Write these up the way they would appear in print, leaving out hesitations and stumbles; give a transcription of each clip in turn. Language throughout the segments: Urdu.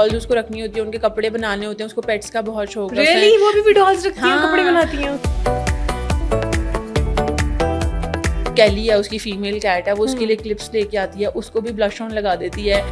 ڈالز اس کو رکھنی ہوتی ہے, ان کے کپڑے بنانے ہوتے ہیں, اس کو پیٹس کا بہت شوق ہے. ریئلی وہ بھی ڈالز رکھتی ہیں, کپڑے بناتی ہیں. کیلی ہے اس کی فیمیل کیٹ ہے, وہ اس کے لیے کلپس لے کے آتی ہے, اس کو بھی بلش آن لگا دیتی ہے.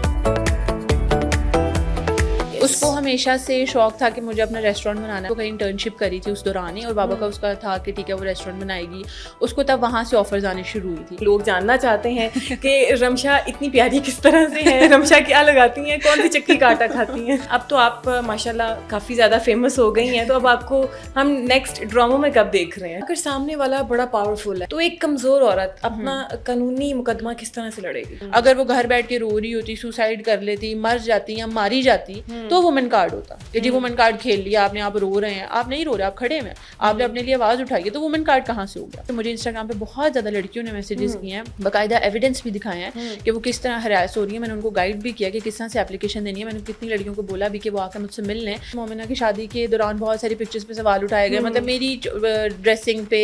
اس کو ہمیشہ سے شوق تھا کہ مجھے اپنا ریسٹورینٹ بنانا ہے. وہ کہیں انٹرنشپ کری تھی اس دوران ہی, اور بابا کا اس کا تھا کہ ٹھیک ہے وہ ریسٹورینٹ بنائے گی. اس کو تب وہاں سے آفرز آنے شروع ہوئی تھی. لوگ جاننا چاہتے ہیں کہ رمشا اتنی پیاری کس طرح سے ہے, رمشا کیا لگاتی ہیں, کون سی چکی کا آٹا کھاتی ہیں. اب تو آپ ماشاء اللہ کافی زیادہ فیمس ہو گئی ہیں, تو اب آپ کو ہم نیکسٹ ڈراموں میں کب دیکھ رہے ہیں؟ اگر سامنے والا بڑا پاورفل ہے تو ایک کمزور عورت اپنا قانونی مقدمہ کس طرح سے لڑے گی؟ اگر وہ گھر بیٹھ کے رو رہی ہوتی, سوسائڈ کر لیتی, مر جاتی یا ماری جاتی, تو وومن کارڈ ہوتا کہ جی وومن کارڈ کھیل لیا آپ نے, آپ رو رہے ہیں. آپ نہیں رو رہے, آپ کھڑے ہیں, آپ نے اپنے لیے آواز اٹھائی ہے, تو وومن کارڈ کہاں سے ہو گیا؟ مجھے انسٹاگرام پہ بہت زیادہ لڑکیوں نے میسیجز کیے ہیں, باقاعدہ ایویڈنس بھی دکھائے ہیں کہ وہ کس طرح ہراس ہو رہی ہے. میں نے ان کو گائیڈ بھی کیا کہ کس طرح سے اپلیکیشن دینی ہے. میں نے کتنی لڑکیوں کو بولا بھی کہ وہ آ کے مجھ سے مل لیں. مومنہ کی شادی کے دوران بہت ساری پکچرز پہ سوال اٹھائے گئے, مطلب میری ڈریسنگ پہ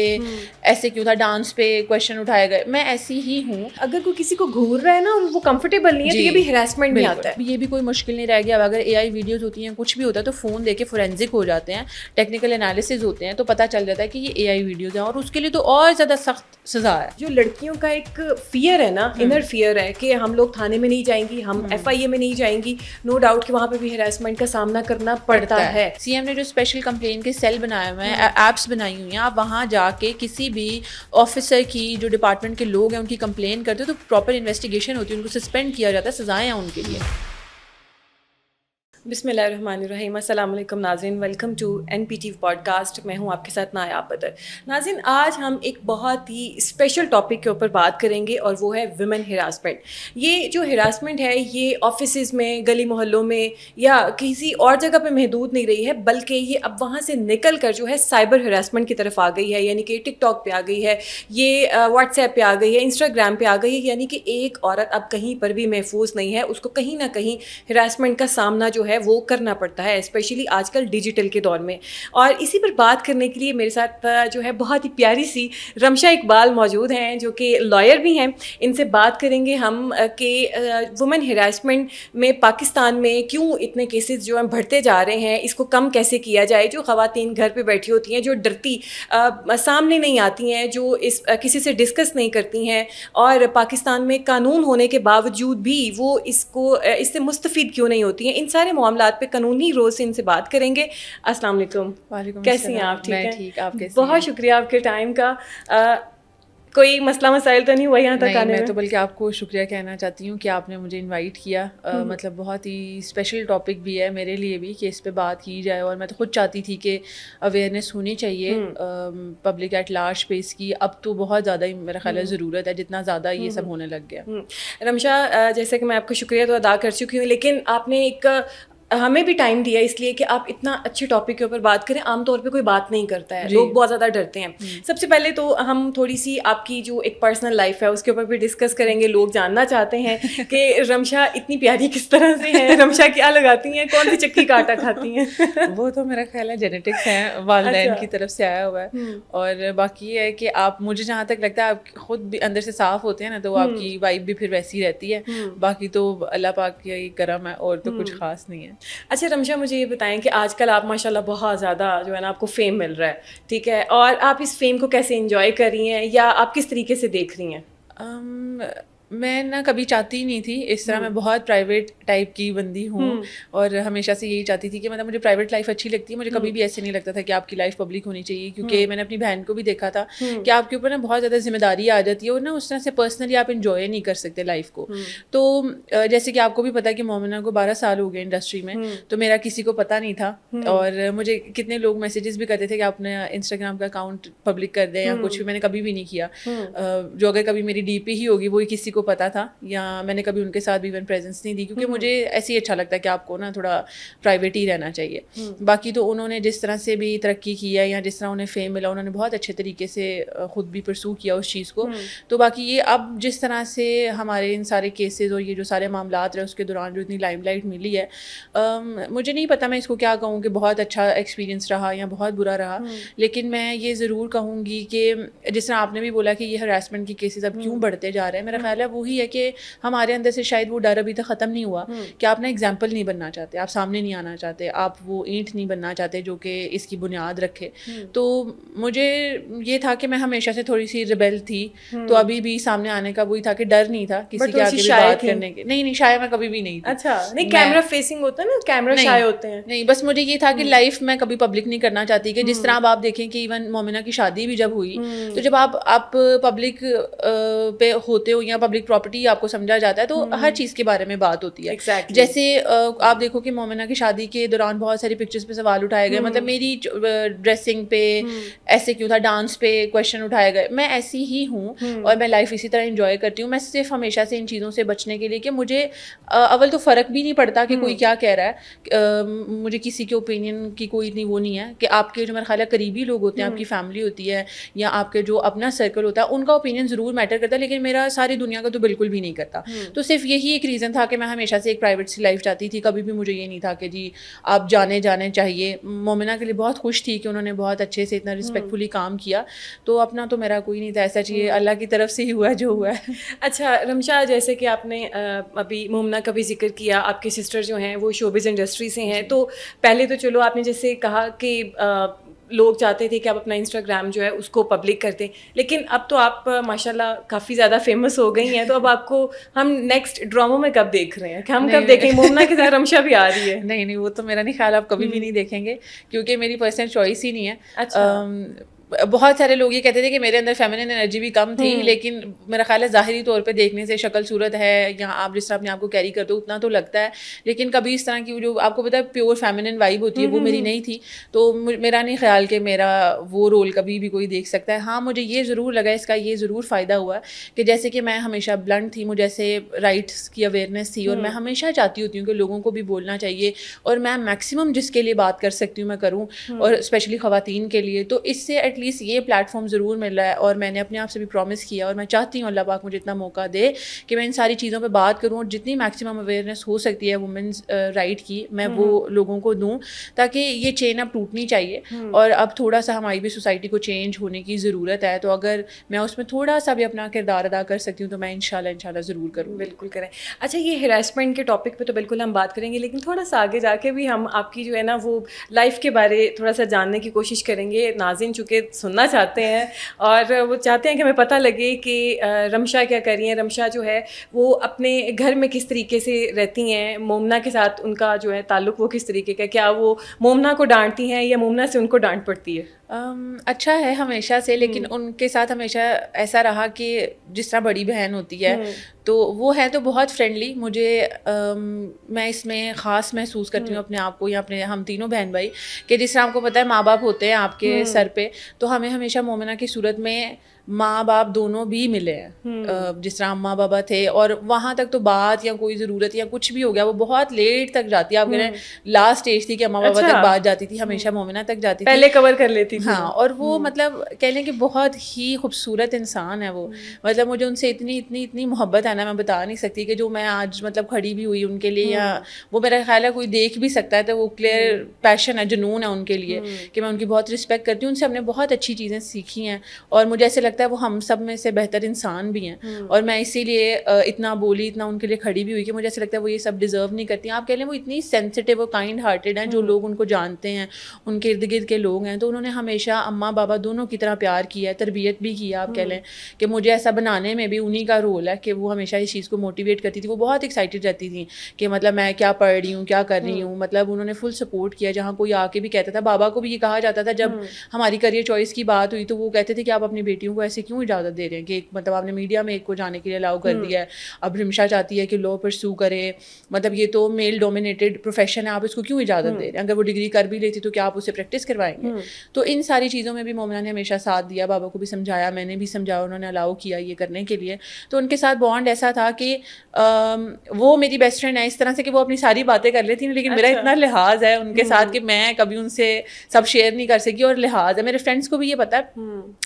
ایسے کیوں تھا, ڈانس پہ کویشچن اٹھائے گئے. میں ایسی ہی ہوں. اگر کوئی کسی کو گھور رہا ہے نا اور وہ کمفرٹیبل نہیں ہے, تو یہ بھی ہراسمنٹ میں آتا ہے. یہ بھی کوئی مشکل نہیں رہ گیا. اگر اے آئی ویڈیوز ہوتی ہیں, کچھ بھی ہوتا ہے, تو فون دے کے فورینزک ہو جاتے ہیں, ٹیکنیکل انالیسز ہوتے ہیں, تو پتہ چل جاتا ہے کہ یہ اے آئی ویڈیوز ہیں, اور اس کے لیے تو اور زیادہ سخت سزا ہے. جو لڑکیوں کا ایک فیئر ہے نا, انر فیئر ہے کہ ہم لوگ تھانے میں نہیں جائیں گی, ہم ایف آئی اے میں نہیں جائیں گی, نو ڈاؤٹ کہ وہاں پہ بھی ہراسمنٹ کا سامنا کرنا پڑتا ہے. سی ایم نے جو اسپیشل کمپلین کے سیل بنائے ہوئے ہیں, ایپس بنائی ہوئی ہیں, آپ وہاں جا کے کسی بھی آفیسر کی, جو ڈپارٹمنٹ کے لوگ ہیں, ان کی کمپلین کرتے ہو تو پراپر انویسٹیگیشن ہوتی ہے, ان کو سسپینڈ کیا جاتا ہے, سزائیں ہیں ان کے لیے. بسم اللہ الرحمن الرحیم. السلام علیکم ناظرین, welcome to N P T V podcast. میں ہوں آپ کے ساتھ نایاب بدر. ناظرین, آج ہم ایک بہت ہی اسپیشل ٹاپک کے اوپر بات کریں گے, اور وہ ہے ویمن ہراسمنٹ. یہ جو ہراسمنٹ ہے, یہ آفیسز میں, گلی محلوں میں یا کسی اور جگہ پہ محدود نہیں رہی ہے, بلکہ یہ اب وہاں سے نکل کر جو ہے سائبر ہراسمنٹ کی طرف آ گئی ہے. یعنی کہ ٹک ٹاک پہ آ گئی ہے, یہ واٹس ایپ پہ آ گئی ہے, انسٹاگرام پہ آ گئی ہے. یعنی کہ ایک عورت اب کہیں پر بھی محفوظ نہیں ہے, اس کو کہیں نہ کہیں ہراسمنٹ کا سامنا جو ہے وہ کرنا پڑتا ہے, اسپیشلی آج کل ڈیجیٹل کے دور میں. اور اسی پر بات کرنے کے لیے میرے ساتھ جو ہے بہت ہی پیاری سی رمشا اقبال موجود ہیں, جو کہ لائر بھی ہیں. ان سے بات کریں گے ہم کہ وومن ہراسمنٹ میں پاکستان میں کیوں اتنے کیسز جو ہیں بڑھتے جا رہے ہیں, اس کو کم کیسے کیا جائے. جو خواتین گھر پہ بیٹھی ہوتی ہیں, جو ڈرتی سامنے نہیں آتی ہیں, جو اس کسی سے ڈسکس نہیں کرتی ہیں, اور پاکستان میں قانون ہونے کے باوجود بھی وہ اس سے مستفید کیوں نہیں ہوتی ہیں, ان سارے معاملات پہ قانونی روز سے ان سے بات کریں گے. السلام علیکم. وعلیکم. کیسی ہیں آپ؟ ٹھیک ہیں؟ ٹھیک. آپ کیسی ہیں؟ بہت شکریہ آپ کے ٹائم کا. کوئی مسئلہ مسائل تو نہیں ہوا یہاں تک آنے میں؟ میں تو بلکہ آپ کو شکریہ کہنا چاہتی ہوں کہ آپ نے مجھے انوائٹ کیا. مطلب بہت ہی اسپیشل ٹاپک بھی ہے میرے لیے بھی کہ اس پہ بات کی جائے, اور میں تو خود چاہتی تھی کہ اویئرنیس ہونی چاہیے پبلک ایٹ لارج پہ اس کی. اب تو بہت زیادہ ہی میرا خیال ہے ضرورت ہے, جتنا زیادہ یہ سب ہونے لگ گیا. رمشا, جیسے کہ میں آپ کو شکریہ تو ادا کر چکی ہوں, لیکن آپ نے ایک ہمیں بھی ٹائم دیا اس لیے کہ آپ اتنا اچھے ٹاپک کے اوپر بات کریں. عام طور پہ کوئی بات نہیں کرتا ہے, لوگ بہت زیادہ ڈرتے ہیں. سب سے پہلے تو ہم تھوڑی سی آپ کی جو ایک پرسنل لائف ہے اس کے اوپر بھی ڈسکس کریں گے. لوگ جاننا چاہتے ہیں کہ رمشا اتنی پیاری کس طرح سے ہے, رمشا کیا لگاتی ہیں, کون سی چکی کا آٹا کھاتی ہیں. وہ تو میرا خیال ہے جینیٹکس ہیں, والدین کی طرف سے آیا ہوا ہے. اور باقی یہ ہے کہ آپ, مجھے جہاں تک لگتا ہے آپ خود بھی اندر سے صاف ہوتے ہیں نا, تو آپ کی وائب بھی پھر ویسی رہتی ہے. باقی تو اللہ پاک کا کرم ہے, اور تو کچھ خاص نہیں ہے. اچھا رمشا, مجھے یہ بتائیں کہ آج کل آپ ماشاء اللہ بہت زیادہ جو ہے نا آپ کو فیم مل رہا ہے, ٹھیک ہے, اور آپ اس فیم کو کیسے انجوائے کر رہی ہیں, یا آپ کس طریقے سے دیکھ رہی ہیں؟ میں نہ کبھی چاہتی نہیں تھی اس طرح. میں بہت پرائیویٹ ٹائپ کی بندی ہوں, اور ہمیشہ سے یہی چاہتی تھی کہ مطلب مجھے پرائیویٹ لائف اچھی لگتی ہے. مجھے کبھی بھی ایسے نہیں لگتا تھا کہ آپ کی لائف پبلک ہونی چاہیے, کیونکہ میں نے اپنی بہن کو بھی دیکھا تھا کہ آپ کے اوپر نا بہت زیادہ ذمہ داری آ جاتی ہے, اور نا اس طرح سے پرسنلی آپ انجوائے نہیں کر سکتے لائف کو. تو جیسے کہ آپ کو بھی پتا کہ مومنہ کو 12 سال ہو گئے انڈسٹری میں, تو میرا کسی کو پتا نہیں تھا. اور مجھے کتنے لوگ میسیجز بھی کرتے تھے کہ آپ نے انسٹاگرام کا اکاؤنٹ پبلک کر دیں یا کچھ بھی. میں نے کبھی بھی نہیں کیا. جو اگر کبھی میری ڈی پی ہی ہوگی وہی کسی کو پتا تھا, یا میں نے کبھی ان کے ساتھ بھی ایون پریزنس نہیں دی, کیونکہ مجھے ایسے ہی اچھا لگتا ہے کہ آپ کو نا تھوڑا پرائیویٹ ہی رہنا چاہیے. باقی تو انہوں نے جس طرح سے بھی ترقی کی ہے, یا جس طرح انہیں فیم ملا, انہوں نے بہت اچھے طریقے سے خود بھی پرسو کیا اس چیز کو. تو باقی یہ اب جس طرح سے ہمارے ان سارے کیسز اور یہ جو سارے معاملات رہے اس کے دوران جو اتنی لائم لائٹ ملی ہے, مجھے نہیں پتا میں اس کو کیا کہوں کہ بہت اچھا ایکسپیرینس رہا یا بہت برا رہا. لیکن میں یہ ضرور کہوں گی کہ جس طرح آپ نے بھی بولا کہ یہ ہراسمنٹ کے کیسز اب کیوں بڑھتے جا رہے ہیں, میرا خیال ہے ہے وہی ہے کہ ہمارے اندر سے شاید وہ ڈر ابھی تک ختم نہیں ہوا کہ آپ نا ایگزامپل نہیں بننا چاہتے, آپ سامنے نہیں آنا چاہتے, آپ وہ اینٹ نہیں بننا چاہتے جو کہ اس کی بنیاد رکھے. تو مجھے یہ تھا کہ میں ہمیشہ سے تھوڑی سی ریبیل تھی, تو ابھی بھی سامنے آنے کا وہی تھا کہ ڈر نہیں تھا کسی کے آگے بھی بات کرنے کے. نہیں شاید میں کبھی بھی نہیں تھی. اچھا, نہیں کیمرہ فیسنگ ہوتا ہے نا, کیمرہ شائع ہوتے ہیں. نہیں, بس مجھے یہ تھا کہ لائف میں کبھی پبلک نہیں کرنا چاہتی, کہ جس طرح آپ دیکھیں کہ ایون مومنہ کی شادی بھی جب ہوئی تو جب آپ پبلک پہ ہوتے ہو یا پبلک پراپرٹی آپ کو سمجھا جاتا ہے تو ہر چیز کے بارے میں بات ہوتی ہے. جیسے آپ دیکھو کہ مومنہ کی شادی کے دوران بہت ساری پکچرز پہ سوال اٹھائے گئے, مطلب میری ڈریسنگ پہ ایسے کیوں تھا, ڈانس پہ کویشچن اٹھائے گئے. میں ایسی ہی ہوں اور میں لائف اسی طرح انجوائے کرتی ہوں. میں صرف ہمیشہ سے ان چیزوں سے بچنے کے لیے کہ مجھے اول تو فرق بھی نہیں پڑتا کہ کوئی کیا کہہ رہا ہے, مجھے کسی کے اوپینین کی کوئی اتنی وہ نہیں ہے کہ آپ کے جو میرا خیال ہے قریبی لوگ ہوتے ہیں, آپ کی فیملی ہوتی ہے یا آپ کے جو اپنا سرکل ہوتا ہے, ان کا اوپینین ضرور میٹر کرتا ہے, لیکن میرا ساری دنیا کا تو بالکل بھی نہیں کرتا. تو صرف یہی ایک ریزن تھا کہ میں ہمیشہ سے ایک پرائیویٹ سی لائف چاہتی تھی. کبھی بھی مجھے یہ نہیں تھا کہ جی آپ جانے چاہیے. مومنہ کے لیے بہت خوش تھی کہ انہوں نے بہت اچھے سے اتنا رسپیکٹفلی کام کیا, تو اپنا تو میرا کوئی نہیں تھا. ایسا چاہیے اللہ کی طرف سے ہی ہوا جو ہوا ہے. اچھا رمشا, جیسے کہ آپ نے ابھی مومنہ کا بھی ذکر کیا, آپ کے سسٹر جو ہیں وہ شوبز انڈسٹری سے ہیں, تو پہلے تو چلو آپ نے جیسے کہا کہ لوگ چاہتے تھے کہ آپ اپنا انسٹاگرام جو ہے اس کو پبلک کر دیں, لیکن اب تو آپ ماشاء اللہ کافی زیادہ فیمس ہو گئی ہیں, تو اب آپ کو ہم نیکسٹ ڈراموں میں کب دیکھ رہے ہیں, کہ ہم کب دیکھیں مومنہ کے ساتھ رمشا بھی آ رہی ہے؟ نہیں وہ تو میرا نہیں خیال آپ کبھی بھی نہیں دیکھیں گے, کیونکہ میری پرسنل چوائس ہی نہیں ہے. اچھا, بہت سارے لوگ یہ کہتے تھے کہ میرے اندر فیمنن انرجی بھی کم تھی, لیکن میرا خیال ہے ظاہری طور پہ دیکھنے سے شکل صورت ہے یا آپ جس طرح اپنے آپ کو کیری کرتے ہو اتنا تو لگتا ہے, لیکن کبھی اس طرح کی جو آپ کو پتا ہے پیور فیمنن وائب ہوتی ہے وہ میری نہیں تھی. تو میرا نہیں خیال کہ میرا وہ رول کبھی بھی کوئی دیکھ سکتا ہے. ہاں مجھے یہ ضرور لگا, اس کا یہ ضرور فائدہ ہوا کہ جیسے کہ میں ہمیشہ بلنٹ تھی, مجھے ایسے رائٹس کی اویئرنیس تھی, اور میں ہمیشہ چاہتی ہوتی ہوں کہ لوگوں کو بھی بولنا چاہیے, اور میں میکسیمم جس کے لیے بات کر سکتی ہوں میں کروں, اور اسپیشلی خواتین کے لیے. تو اس سے ایٹ لیسٹ یہ پلیٹ فارم ضرور مل رہا ہے, اور میں نے اپنے آپ سے بھی پرومس کیا, اور میں چاہتی ہوں اللہ پاک مجھے اتنا موقع دے کہ میں ان ساری چیزوں پہ بات کروں, اور جتنی میکسیمم اویئرنیس ہو سکتی ہے وومنز رائٹ کی میں وہ لوگوں کو دوں, تاکہ یہ چین اب ٹوٹنی چاہیے. اور اب تھوڑا سا ہماری بھی سوسائٹی کو چینج ہونے کی ضرورت ہے, تو اگر میں اس میں تھوڑا سا بھی اپنا کردار ادا کر سکتی ہوں تو میں انشاءاللہ ضرور کروں. بالکل کریں. اچھا, یہ ہراسمنٹ کے ٹاپک پہ تو بالکل ہم بات کریں گے, لیکن تھوڑا سا آگے جا کے بھی ہم آپ کی جو ہے نا وہ لائف کے بارے تھوڑا سا جاننے کی کوشش کریں گے. ناظرین چونکہ سننا چاہتے ہیں اور وہ چاہتے ہیں کہ ہمیں پتہ لگے کہ رمشا کیا کر رہی ہیں, رمشا جو ہے وہ اپنے گھر میں کس طریقے سے رہتی ہیں, مومنہ کے ساتھ ان کا جو ہے تعلق وہ کس طریقے کا, کیا وہ مومنہ کو ڈانٹتی ہیں یا مومنہ سے ان کو ڈانٹ پڑتی ہے؟ اچھا ہے ہمیشہ سے, لیکن ان کے ساتھ ہمیشہ ایسا رہا کہ جس طرح بڑی بہن ہوتی ہے تو وہ ہے تو بہت فرینڈلی. مجھے میں اس میں خاص محسوس کرتی ہوں اپنے آپ کو یا اپنے ہم تینوں بہن بھائی, کہ جس طرح آپ کو پتہ ہے ماں باپ ہوتے ہیں آپ کے سر پہ, تو ہمیں ہمیشہ مومنہ کی صورت میں ماں باپ دونوں بھی ملے ہیں. جس طرح ماں بابا تھے, اور وہاں تک تو بات یا کوئی ضرورت یا کچھ بھی ہو گیا وہ بہت لیٹ تک جاتی ہے. آپ کہہ رہے ہیں لاسٹ اسٹیج تھی کہ ماں بابا تک بات جاتی تھی, ہمیشہ مومنہ تک جاتی تھی, پہلے کور کر لیتی تھی. ہاں, اور وہ مطلب کہہ لیں کہ بہت ہی خوبصورت انسان ہے وہ. مطلب مجھے ان سے اتنی محبت ہے نا, میں بتا نہیں سکتی, کہ جو میں آج مطلب کھڑی بھی ہوئی ان کے لیے, یا وہ میرا خیال ہے کوئی دیکھ بھی سکتا ہے تو وہ کلیئر پیشن ہے, جنون ہے ان کے لیے, کہ میں ان کی بہت رسپیکٹ کرتی ہوں. ان سے ہم نے بہت اچھی چیزیں سیکھی ہیں, اور مجھے ایسے لگتا ہے وہ ہم سب میں سے بہتر انسان بھی ہیں, اور میں اسی لیے اتنا بولی, اتنا ان کے لیے کھڑی بھی ہوئی, کہ مجھے ایسا لگتا ہے وہ یہ سب ڈیزرو نہیں کرتی ہیں. آپ کہہ لیں وہ اتنی سینسٹیو اور کائنڈ ہارٹیڈ ہیں, جو لوگ ان کو جانتے ہیں, ان کے ارد گرد کے لوگ ہیں, تو انہوں نے ہمیشہ اماں بابا دونوں کی طرح پیار کیا ہے, تربیت بھی کیا. آپ کہہ لیں کہ مجھے ایسا بنانے میں بھی انہی کا رول ہے, کہ وہ ہمیشہ اس چیز کو موٹیویٹ کرتی تھی. وہ بہت ایکسائٹیڈ رہتی تھیں کہ مطلب میں کیا پڑھ رہی ہوں, کیا کر رہی ہوں. مطلب انہوں نے فل سپورٹ کیا. جہاں کوئی آ کے بھی کہتا تھا, بابا کو بھی یہ کہا جاتا تھا جب ہماری کریئر چوائس کی بات ہوئی, تو وہ کہتے تھے کہ آپ اپنی بیٹیوں کو ایسے کیوں اجازت دے رہے ہیں, کہ مطلب آپ نے میڈیا میں ایک کو جانے کے لیے الاؤ کر دیا ہے, اب رمشا چاہتی ہے کہ لا پرسو کرے, مطلب یہ تو میل ڈومینیٹڈ پروفیشن ہے, آپ اس کو کیوں اجازت دے رہے ہیں, اگر وہ ڈگری کر بھی لیتی تو کیا آپ اسے پریکٹس کروائیں گے. تو ان ساری چیزوں میں بھی مومنہ نے ہمیشہ ساتھ دیا, بابا کو بھی سمجھایا, میں نے بھی سمجھایا, انہوں نے الاؤ کیا یہ کرنے کے لیے. تو ان کے ساتھ بانڈ ایسا تھا کہ وہ میری بیسٹ فرینڈ ہے اس طرح سے کہ وہ اپنی ساری باتیں کر لیتی ہیں, لیکن میرا اتنا لحاظ ہے ان کے ساتھ کہ میں کبھی ان سے سب شیئر نہیں کر سکی, اور لحاظ ہے. میرے فرینڈس کو بھی یہ پتا ہے,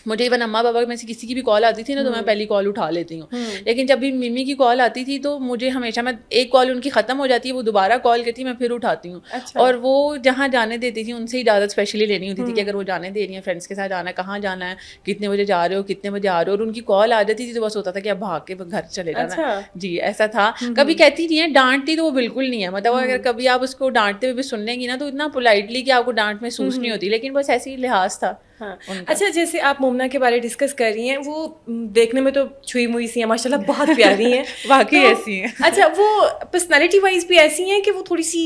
مجھے ایون اماں بابا لوگ میں سے کسی کی بھی کال آتی تھی نا تو میں پہلی کال اٹھا لیتی ہوں. لیکن جب بھی ممی کی کال آتی تھی تو مجھے ہمیشہ, میں ایک کال ان کی ختم ہو جاتی ہے, وہ دوبارہ کال کرتی میں پھر اٹھاتی ہوں. اور وہ جہاں جانے دیتی تھی ان سے اجازت اسپیشلی لینی ہوتی تھی کہ اگر وہ جانے دے رہی ہیں فرینڈس کے ساتھ جانا ہے, کہاں جانا ہے, کتنے بجے جا رہے ہو, کتنے بجے آ رہے ہو, اور ان کی کال آ جاتی تھی تو بس ہوتا تھا کہ اب بھاگ کے گھر چلے جانا. جی ایسا تھا. کبھی کہتی نہیں ہے, ڈانٹتی تو وہ بالکل نہیں ہے, مطلب اگر کبھی آپ اس کو ڈانٹتے ہوئے بھی سن لیں گی نا تو اتنا پولائٹلی کہ آپ کو ڈانٹ محسوس نہیں ہوتی, لیکن بس ایسی لحاظ تھا. اچھا, جیسے آپ مومنہ کے بارے ڈسکس کر رہی ہیں, وہ دیکھنے میں تو چھوئی موئی سی ہیں, ماشاء اللہ بہت پیاری ہیں. واقعی ایسی ہیں. اچھا, وہ پرسنالٹی وائز بھی ایسی ہیں کہ وہ تھوڑی سی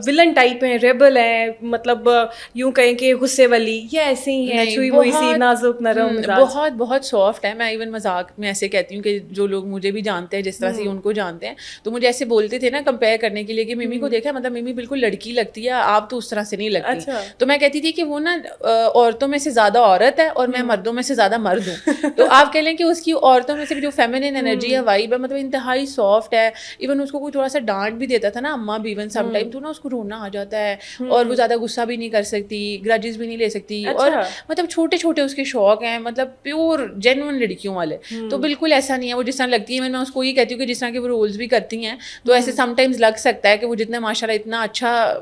ولن ٹائپ ہیں, ریبل ہیں, مطلب یوں کہیں کہ غصے والی, یا ایسے ہی ہیں چھوئی موئی سی, نازک نرم مزاج؟ بہت بہت سافٹ ہے. میں ایون مذاق میں ایسے کہتی ہوں کہ جو لوگ مجھے بھی جانتے ہیں جس طرح سے ان کو جانتے ہیں تو مجھے ایسے بولتے تھے نا کمپیئر کرنے کے لیے کہ ممی کو دیکھا, مطلب ممی بالکل لڑکی لگتی ہے, آپ تو اس طرح سے نہیں لگتی. تو میں کہتی تھی کہ وہ نا عورتوں میں سے زیادہ عورت ہے اور میں مردوں میں سے زیادہ مرد ہوں. تو آپ کہہ لیں کہ اس کی عورتوں میں سے بھی جو فیمنن انرجی ہے, وائب ہے, مطلب انتہائی سافٹ ہے. ایون اس کو کوئی تھوڑا سا ڈانٹ بھی دیتا تھا نا اماں بھی, ایون سم ٹائم تو نا اس کو رونا آ جاتا ہے, اور وہ زیادہ غصہ بھی نہیں کر سکتی, گرجز بھی نہیں لے سکتی, اور مطلب چھوٹے چھوٹے اس کے شوق ہیں, مطلب پیور جینوئن لڑکیوں والے. تو بالکل ایسا نہیں ہے وہ جس طرح لگتی ہے. میں اس کو یہ کہتی ہوں کہ جس طرح کے وہ رولز بھی کرتی ہیں تو ایسے سم ٹائمز لگ سکتا ہے کہ وہ جتنا ماشاء اللہ اتنا اچھا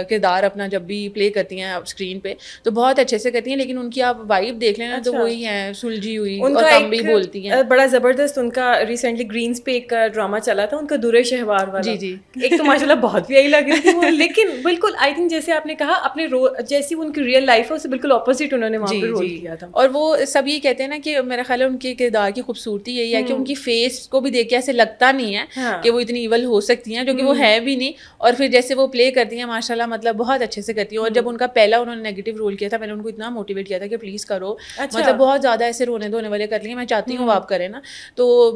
کردار اپنا جب بھی پلے کرتی ہیں اسکرین پہ تو بہت اچھے سے کرتی ہیں, لیکن ان کی آپ وائب دیکھ لینا تو وہی ہے سلجھی ہوئی, اور کم بھی بولتی ہیں. بڑا زبردست ان کا ریسنٹلی گرینز پہ ایک ڈرامہ چلا تھا ان کا, دورے شہوار والا. جی جی, ایک تو ماشاء اللہ بہت پیاری لگ رہی تھی وہ, لیکن بالکل آئی تھنک جیسے آپ نے کہا اپنے جیسی ان کی ریئل لائف ہے اس سے بالکل اپوزٹ انہوں نے وہاں پہ رول کیا تھا. اور وہ سب یہ کہتے ہیں نا کہ میرا خیال ہے ان کے کردار کی خوبصورتی یہی ہے کہ ان کی فیس کو بھی دیکھ کے ایسے لگتا نہیں ہے کہ وہ اتنی ایول ہو سکتی ہیں, جو کہ وہ ہے بھی نہیں. اور پھر جیسے وہ پلے کرتی ہیں ماشاء اللہ مطلب بہت اچھے سے کرتی ہیں. اور جب ان کا پہلا انہوں نے نیگیٹو رول کیا تھا میں نے ان کو اتنا موٹیویٹ کیا تھا کہ پلیز کرو, مطلب بہت زیادہ ایسے رونے دھونے والے کر لیے, میں چاہتی ہوں آپ کریں نا. تو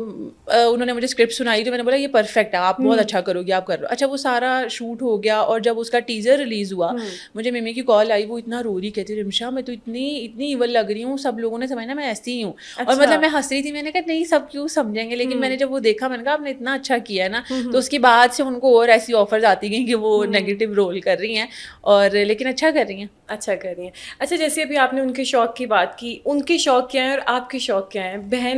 انہوں نے مجھے اسکرپٹ سنائی تو میں نے بولا یہ پرفیکٹ ہے, آپ بہت اچھا کرو گے, آپ کر لو. اچھا وہ سارا شوٹ ہو گیا اور جب اس کا ٹیزر ریلیز ہوا مجھے ممی کی کال آئی, وہ اتنا رو رہی, کہتی رمشا میں تو اتنی ایول لگ رہی ہوں, سب لوگوں نے سمجھنا میں ایسی ہی ہوں. اور مطلب میں ہنس رہی تھی, میں نے کہا نہیں سب کیوں سمجھیں گے, لیکن میں نے جب وہ دیکھا میں نے کہا آپ نے اتنا اچھا کیا ہے نا. تو اس کے بعد سے ان کو اور ایسی آفرز آتی گئیں کہ وہ نیگیٹو رول کر رہی ہیں, اور لیکن اچھا کر رہی ہیں. اچھا کر رہی ہیں. اچھا جیسے ابھی آپ نے ان کے شوق کی بات کی, ان کے شوق کیا ہیں اور آپ کے شوق کیا ہیں؟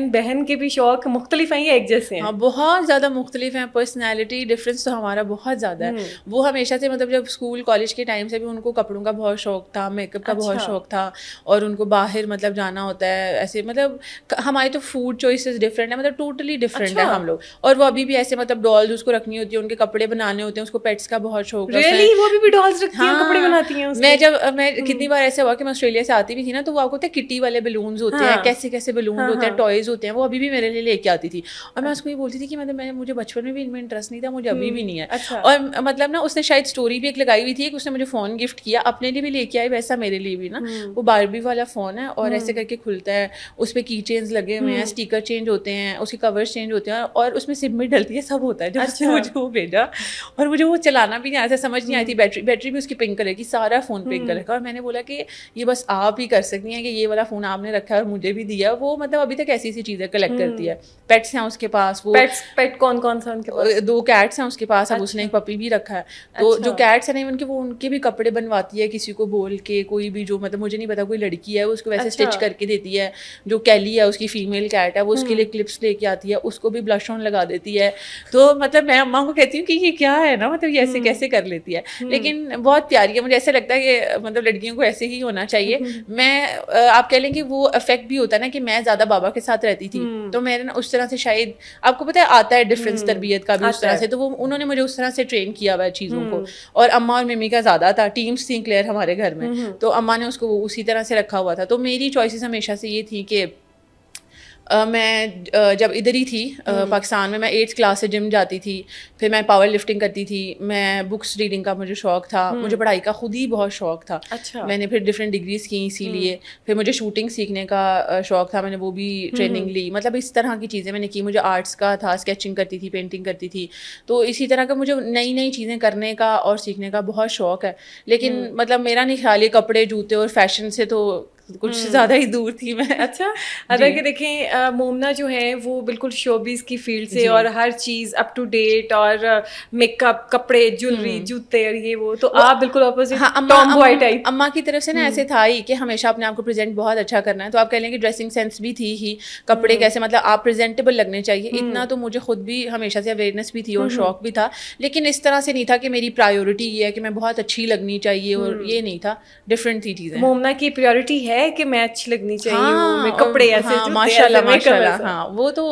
بہن کے بھی شوق مختلف ہیں یا ایک جیسے ہیں؟ ہاں بہت زیادہ مختلف ہیں. پرسنالٹی ڈفرینس تو ہمارا بہت زیادہ ہے. وہ ہمیشہ سے مطلب جب اسکول کالج کے ٹائم سے بھی ان کو کپڑوں کا بہت شوق تھا, میک اپ کا بہت شوق تھا, اور ان کو باہر مطلب جانا ہوتا ہے ایسے, مطلب ہماری تو فوڈ چوائسیز ڈفرینٹ ہے, مطلب ٹوٹلی ڈفرینٹ ہے ہم لوگ. اور وہ ابھی بھی ایسے مطلب ڈالز اس کو رکھنی ہوتی ہے, ان کے کپڑے بنانے ہوتے ہیں, اس کو پیٹس کا بہت شوق ہے. وہ بھی ڈالز رکھتی ہیں, کپڑے بناتی ہیں. میں کتنی بار ایسے ہوا کہ میں آسٹریلیا سے آتی بھی تھی نا تو وہ آپ کو کٹی والے بلونز ہوتے ہیں, کیسے کیسے بلونز ہوتے ہیں, ٹوائز ہوتے ہیں, وہ ابھی بھی میرے لیے لے کے آتی تھی. اور میں اس کو یہ بولتی تھی کہ مجھے بچپن میں بھی ان میں انٹرسٹ نہیں تھا, مجھے ابھی بھی نہیں ہے. اور مطلب نا اس نے شاید اسٹوری بھی ایک لگائی ہوئی تھی کہ اس نے مجھے فون گفٹ کیا, اپنے لیے بھی لے کے آئی, ویسا میرے لیے بھی نا. وہ باربی والا فون ہے اور ایسے کر کے کھلتا ہے, اس پہ کی چینز لگے ہوئے ہیں, اسٹیکر چینج ہوتے ہیں, اس کے کورس چینج ہوتے ہیں, اور اس میں سم بھی ڈلتی ہے, سب ہوتا ہے. جب اس نے مجھے وہ بھیجا اور مجھے وہ چلانا بھی نہیں آیا تھا, سمجھ نہیں آئی تھی. بیٹری بھی اس کی پنک کلر کی, سارا فون پنک کلر کا. اور میں نے بولا کہ یہ بس آپ ہی کر سکتی ہیں کہ یہ والا فون آپ نے رکھا ہے اور مجھے بھی دیا. وہ مطلب ابھی تک ایسی ایسی چیزیں کلیکٹ کرتی ہے. پیٹس ہیں اس کے پاس, وہ پیٹ کون سا ان کے پاس؟ 2 کیٹس ہیں اس کے پاس. اب اس نے ایک پپی بھی رکھا ہے. تو جو کیٹس ہیں ان کے بھی کپڑے بنواتی ہے کسی کو بول کے, کوئی بھی جو مطلب مجھے نہیں پتا کوئی لڑکی ہے اس کو ویسے اسٹچ کر کے دیتی ہے. جو کیلی ہے اس کی فیمیل کیٹ ہے, وہ اس کے لیے کلپس لے کے آتی ہے, اس کو بھی بلش آن لگا دیتی ہے. تو مطلب میں اماں کو کہتی ہوں کہ یہ کیا ہے نا, مطلب یہ ایسے کیسے کر لیتی ہے, لیکن بہت پیاری ہے. مجھے ایسا لگتا ہے کہ مطلب لڑکیوں کو ایسے ہی ہونا چاہیے. میں آپ کہہ لیں کہ وہ افیکٹ بھی ہوتا ہے نا کہ میں زیادہ بابا کے ساتھ رہتی تھی, تو میرے نا اس طرح سے شاید آپ کو پتہ ہے آتا ہے ڈفرینس تربیت کا بھی اس طرح سے. تو وہ انہوں نے مجھے اس طرح سے ٹرین کیا ہوا ہے چیزوں کو. اور اماں اور ممی کا زیادہ تھا, ٹیمس تھیں کلیئر ہمارے گھر میں, تو اماں نے اس کو اسی طرح سے رکھا ہوا تھا. تو میری چوائسیز ہمیشہ سے یہ تھی کہ میں جب ادھر ہی تھی پاکستان میں 8th کلاس سے جم جاتی تھی, پھر میں پاور لفٹنگ کرتی تھی, میں بکس ریڈنگ کا مجھے شوق تھا, مجھے پڑھائی کا خود ہی بہت شوق تھا. میں نے پھر ڈفرینٹ ڈگریز کی اسی لیے. پھر مجھے شوٹنگ سیکھنے کا شوق تھا, میں نے وہ بھی ٹریننگ لی. مطلب اس طرح کی چیزیں میں نے کی. مجھے آرٹس کا تھا, اسکیچنگ کرتی تھی, پینٹنگ کرتی تھی. تو اسی طرح کا مجھے نئی نئی چیزیں کرنے کا اور سیکھنے کا بہت شوق ہے. لیکن مطلب میرا نہیں خیال یہ کپڑے جوتے اور فیشن سے تو کچھ زیادہ ہی دور تھی میں. اچھا. اگر کہ دیکھیں مومنا جو ہے وہ بالکل شوبیز کی فیلڈ سے اور ہر چیز اپ ٹو ڈیٹ اور میک اپ, کپڑے, جویلری, جوتے اور یہ وہ, تو آپ بالکل اپوزٹ ٹام بوائے ٹائپ. اماں کی طرف سے نا ایسے تھا ہی کہ ہمیشہ اپنے آپ کو پریزنٹ بہت اچھا کرنا ہے, تو آپ کہہ لیں کہ ڈریسنگ سینس بھی تھی ہی, کپڑے کیسے مطلب آپ پریزنٹیبل لگنے چاہیے, اتنا تو مجھے خود بھی ہمیشہ سے اویئرنیس بھی تھی اور شوق بھی تھا, لیکن اس طرح سے نہیں تھا کہ میری پرائیورٹی یہ ہے کہ میں بہت اچھی لگنی چاہیے, اور یہ نہیں تھا, ڈفرینٹ تھی چیزیں. مومنا کی پریورٹی ہے کہ میں اچھی لگنی چاہیے, کپڑے ایسے, ماشاء اللہ. ہاں وہ تو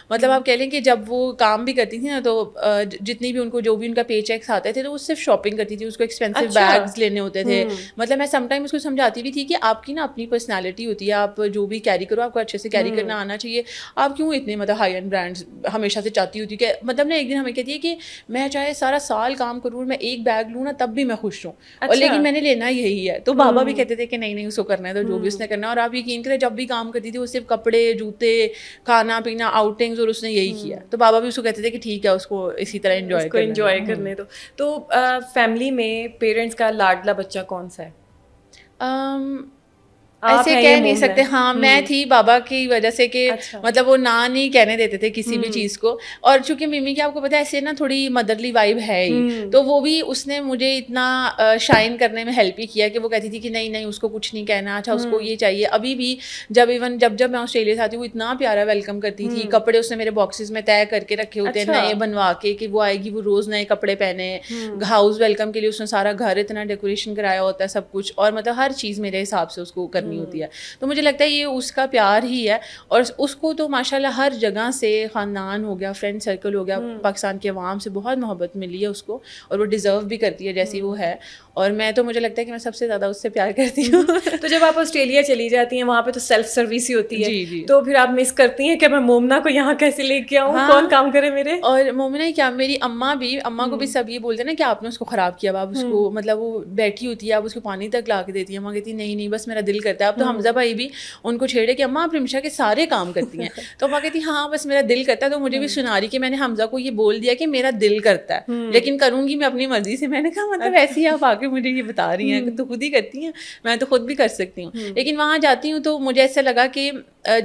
مطلب آپ کہہ لیں کہ جب وہ کام بھی کرتی تھی نا, تو جتنی بھی ان کو جو بھی ان کا پے چیکس آتے تھے تو وہ صرف شاپنگ کرتی تھی, اس کو ایکسپینسو بیگز لینے ہوتے تھے. مطلب میں سم ٹائم اس کو سمجھاتی بھی تھی کہ آپ کی نا اپنی پرسنالٹی ہوتی ہے, آپ جو بھی کیری کرو آپ کو اچھے سے کیری کرنا آنا چاہیے. آپ کیوں اتنے مطلب ہائی اینڈ برانڈس ہمیشہ سے چاہتی ہوتی کہ مطلب نا ایک دن ہمیں کہتی ہے کہ میں چاہے سارا سال کام کروں, میں ایک بیگ لوں نا تب بھی میں خوش ہوں, اور لیکن میں نے لینا یہی ہے. تو بابا بھی کہتے تھے کہ نہیں اس کو کرنا ہے تو جو بھی اس نے کرنا ہے. اور آپ یقین کریں جب بھی کام کرتی تھی وہ صرف کپڑے, جوتے, کھانا پینا, آؤٹنگز, اور اس نے یہی کیا. تو بابا بھی اس کو کہتے تھے کہ ٹھیک ہے اس کو اسی طرح انجوائے کرنے دو. تو فیملی میں پیرنٹس کا لاڈلا بچہ کون سا ہے؟ ایسے کہہ نہیں سکتے. ہاں میں تھی بابا کی وجہ سے کہ مطلب وہ نہ نہیں کہنے دیتے تھے کسی بھی چیز کو, اور چونکہ ممی کی آپ کو پتا ہے ایسے نا تھوڑی مدرلی وائب ہے ہی, تو وہ بھی اس نے مجھے اتنا شائن کرنے میں ہیلپ ہی کیا کہ وہ کہتی تھی کہ نہیں اس کو کچھ نہیں کہنا, اچھا اس کو یہ چاہیے. ابھی بھی جب میں آسٹریلیا سے آتی ہوں وہ اتنا پیارا ویلکم کرتی تھی. کپڑے اس نے میرے باکسز میں طے کر کے رکھے ہوتے ہیں نئے بنوا کے کہ وہ آئے گی وہ روز نئے کپڑے پہنے. ہاؤس ویلکم کے لیے اس نے سارا گھر اتنا ڈیکوریشن کرایا ہوتا ہے سب کچھ, اور مطلب ہر چیز میرے حساب سے اس کو کرنی ہوتی ہے. تو مجھے لگتا ہے یہ اس کا پیار ہی ہے, اور اس کو تو ماشاءاللہ ہر جگہ سے, خاندان ہو گیا, فرینڈ سرکل ہو گیا, پاکستان کے عوام سے بہت محبت ملی ہے اس کو, اور وہ ڈیزرو بھی کرتی ہے جیسی وہ ہے. اور میں تو مجھے لگتا ہے کہ میں سب سے زیادہ اس سے پیار کرتی ہوں. تو جب آپ آسٹریلیا چلی جاتی ہیں وہاں پہ تو سیلف سروس ہی ہوتی ہے, تو پھر آپ مس کرتی ہیں کہ میں مومنا کو یہاں کیسے لے کے آؤں, کون کام کرے میرے. اور مومنا کیا, میری اماں کو بھی سب یہ بولتے ہیں نا کہ آپ نے اس کو خراب کیا. آپ اس کو مطلب وہ بیٹھی ہوتی ہے, آپ اس کو پانی تک لا کے دیتی ہیں, اماں کہتی نہیں بس میرا دل کرتا ہے. اب تو حمزہ بھائی بھی ان کو چھیڑے کہ اماں آپ رمشا کے سارے کام کرتی ہیں, تو اماں کہتی ہاں بس میرا دل کرتا ہے. تو مجھے بھی سنا رہی کہ میں نے حمزہ کو یہ بول دیا کہ میرا دل کرتا ہے لیکن کروں گی میں اپنی مرضی سے. میں نے کہا مطلب ایسے ہی آپ آ کے مجھے یہ بتا رہی ہیں کہ تو خود ہی کرتی ہیں, میں تو خود بھی کر سکتی ہوں. لیکن وہاں جاتی ہوں تو مجھے ایسا لگا کہ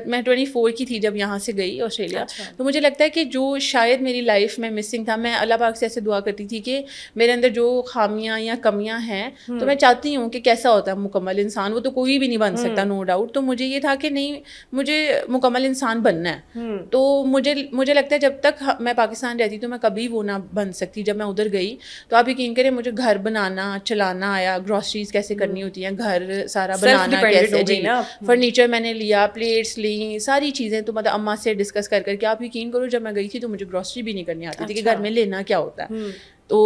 میں 24 کی تھی جب یہاں سے گئی آسٹریلیا, تو مجھے لگتا ہے کہ جو شاید میری لائف میں مسنگ تھا, میں اللہ پاک سے ایسے دعا کرتی تھی کہ میرے اندر جو خامیاں یا کمیاں ہیں تو میں چاہتی ہوں کہ کیسا ہوتا ہے مکمل انسان, وہ تو کوئی بھی نہیں بن سکتا نو ڈاؤٹ. تو مجھے یہ تھا کہ نہیں مجھے مکمل انسان بننا ہے. تو مجھے لگتا ہے جب تک میں پاکستان رہتی تو میں کبھی وہ نہ بن سکتی. جب میں ادھر گئی تو آپ یقین کریں مجھے گھر بنانا چلانا آیا, گروسریز کیسے کرنی ہوتی ہیں, گھر سارا بنانا کیسے, فرنیچر میں نے لیا, پلیٹس لی, ساری چیزیں. تو مطلب اماں سے ڈسکس کر کے آپ یقین کرو جب میں گئی تھی تو مجھے گروسری بھی نہیں کرنی آتی تھی کہ گھر میں لینا کیا ہوتا ہے, تو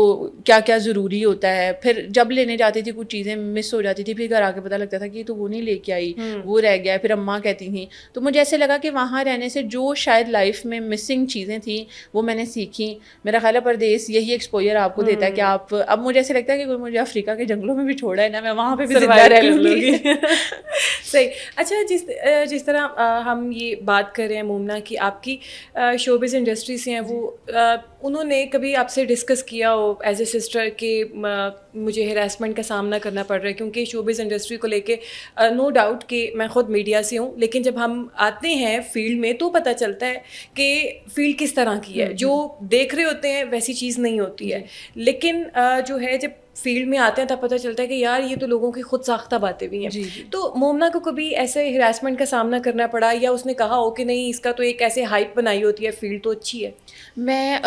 کیا کیا ضروری ہوتا ہے. پھر جب لینے جاتی تھی کچھ چیزیں مس ہو جاتی تھی, پھر گھر آ کے پتہ لگتا تھا کہ تو وہ نہیں لے کے آئی, وہ رہ گیا. پھر اماں کہتی تھیں. تو مجھے ایسے لگا کہ وہاں رہنے سے جو شاید لائف میں مسنگ چیزیں تھیں وہ میں نے سیکھی. میرا خیال ہے پردیس یہی ایکسپوجر آپ کو دیتا ہے کہ آپ, اب مجھے ایسے لگتا ہے کہ کوئی مجھے افریقہ کے جنگلوں میں بھی چھوڑا ہے نا, میں وہاں پہ بھی زندہ رہ لوں گی. صحیح. اچھا جس طرح ہم یہ بات کر رہے ہیں مومنا کی, آپ کی شوبز انڈسٹری سے ہیں, وہ انہوں نے کبھی آپ سے ڈسکس کیا ہو ایز اے سسٹر کہ مجھے ہراسمنٹ کا سامنا کرنا پڑ رہا ہے؟ کیونکہ شوبز انڈسٹری کو لے کے نو ڈاؤٹ کہ میں خود میڈیا سے ہوں, لیکن جب ہم آتے ہیں فیلڈ میں تو پتہ چلتا ہے کہ فیلڈ کس طرح کی ہے. جو دیکھ رہے ہوتے ہیں ویسی چیز نہیں ہوتی ہے, لیکن جو ہے جب فیلڈ میں آتے ہیں تب پتہ چلتا ہے کہ یار یہ تو لوگوں کی خود ساختہ باتیں بھی ہیں. تو مومنا کو کبھی ایسے ہراسمنٹ کا سامنا کرنا پڑا, یا اس نے کہا ہو کہ نہیں اس کا تو ایک ایسے ہائپ بنائی ہوتی ہے, فیلڈ تو اچھی ہے؟ میں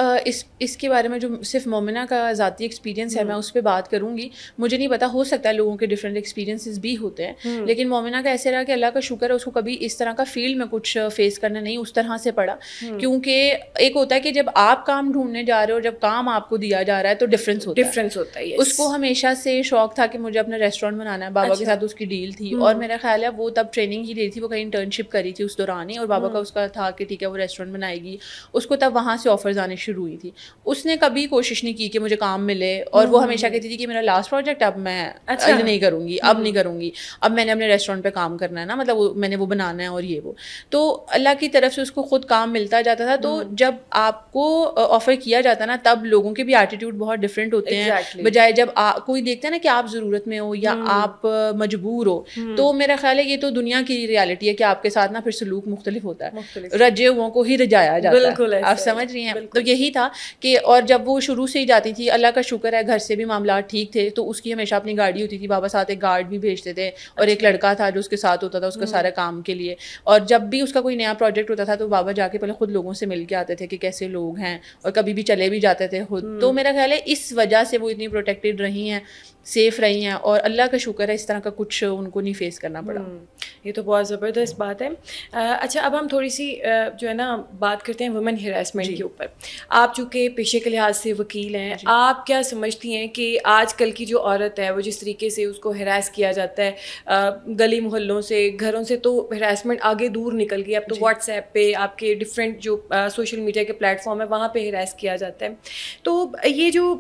اس کے بارے میں جو صرف مومنا کا ذاتی ایکسپیرینس ہے میں اس پہ بات کروں گی. مجھے نہیں پتا, ہو سکتا ہے لوگوں کے ڈفرینٹ ایکسپیرینسز بھی ہوتے ہیں, لیکن مومنا کا ایسے رہا کہ اللہ کا شکر ہے اس کو کبھی اس طرح کا فیلڈ میں کچھ فیس کرنا نہیں اس طرح سے پڑا. کیونکہ ایک ہوتا ہے کہ جب آپ کام ڈھونڈنے جا رہے ہو, جب کام آپ کو دیا جا رہا ہے تو ڈفرینس ہوتا ہے. اس کو ہمیشہ سے شوق تھا کہ مجھے اپنا ریسٹورینٹ بنانا ہے. بابا کے ساتھ اس کی ڈیل تھی, اور میرا خیال ہے وہ تب ٹریننگ ہی لی تھی, وہ کہیں انٹرنشپ کری تھی اس دوران ہی, اور بابا کا اس کا تھا کہ ٹھیک ہے وہ ریسٹورینٹ بنائے گی. اس کو تب وہاں سے آفرز آنے شروع ہوئی تھی. اس نے کبھی کوشش نہیں کی کہ مجھے کام ملے, اور وہ ہمیشہ کہتی تھی کہ میرا لاسٹ پروجیکٹ اب میں نہیں کروں گی, اب میں نے اپنے ریسٹورینٹ پہ کام کرنا ہے نا, مطلب میں نے وہ بنانا ہے اور یہ وہ. تو اللہ کی طرف سے اس کو خود کام ملتا جاتا تھا. تو جب آپ کو آفر کیا جاتا نا تب لوگوں کے بھی ایٹیٹیوڈ بہت ڈفرینٹ ہوتے ہیں, بجائے جب جب کوئی دیکھتا ہے نا کہ آپ ضرورت میں ہو یا آپ مجبور ہو, تو میرا خیال ہے یہ تو دنیا کی ریالٹی ہے کہ آپ کے ساتھ نا پھر سلوک مختلف ہوتا ہے, رجے ہوں کو ہی رجایا جاتا ہے, آپ سمجھ رہی ہیں. تو یہی تھا کہ اور جب وہ شروع سے ہی جاتی تھی, اللہ کا شکر ہے گھر سے بھی معاملات ٹھیک تھے, تو اس کی ہمیشہ اپنی گاڑی ہوتی تھی, بابا ساتھ ایک گارڈ بھی بھیجتے تھے اور ایک لڑکا تھا جو اس کے ساتھ ہوتا تھا اس کا سارا کام کے لیے. اور جب بھی اس کا کوئی نیا پروجیکٹ ہوتا تھا تو بابا جا کے پہلے خود لوگوں سے مل کے آتے تھے کہ کیسے لوگ ہیں, اور کبھی بھی چلے بھی جاتے تھے خود. تو میرا خیال ہے اس وجہ سے وہ اتنی پروٹیکٹیڈ رہی ہیں, سیف رہی ہیں, اور اللہ کا شکر ہے اس طرح کا کچھ ان کو نہیں فیس کرنا پڑا. یہ تو بہت زبردست بات ہے. اچھا, اب ہم تھوڑی سی جو ہے نا بات کرتے ہیں وومن ہراسمنٹ کے اوپر. آپ چونکہ پیشے کے لحاظ سے وکیل ہیں, آپ کیا سمجھتی ہیں کہ آج کل کی جو عورت ہے وہ جس طریقے سے اس کو ہراس کیا جاتا ہے گلی محلوں سے, گھروں سے, تو ہراسمنٹ آگے دور نکل گئی. اب تو واٹس ایپ پہ آپ کے ڈفرینٹ جو سوشل میڈیا کے پلیٹ فارم ہے وہاں پہ ہراس کیا جاتا ہے. تو یہ جو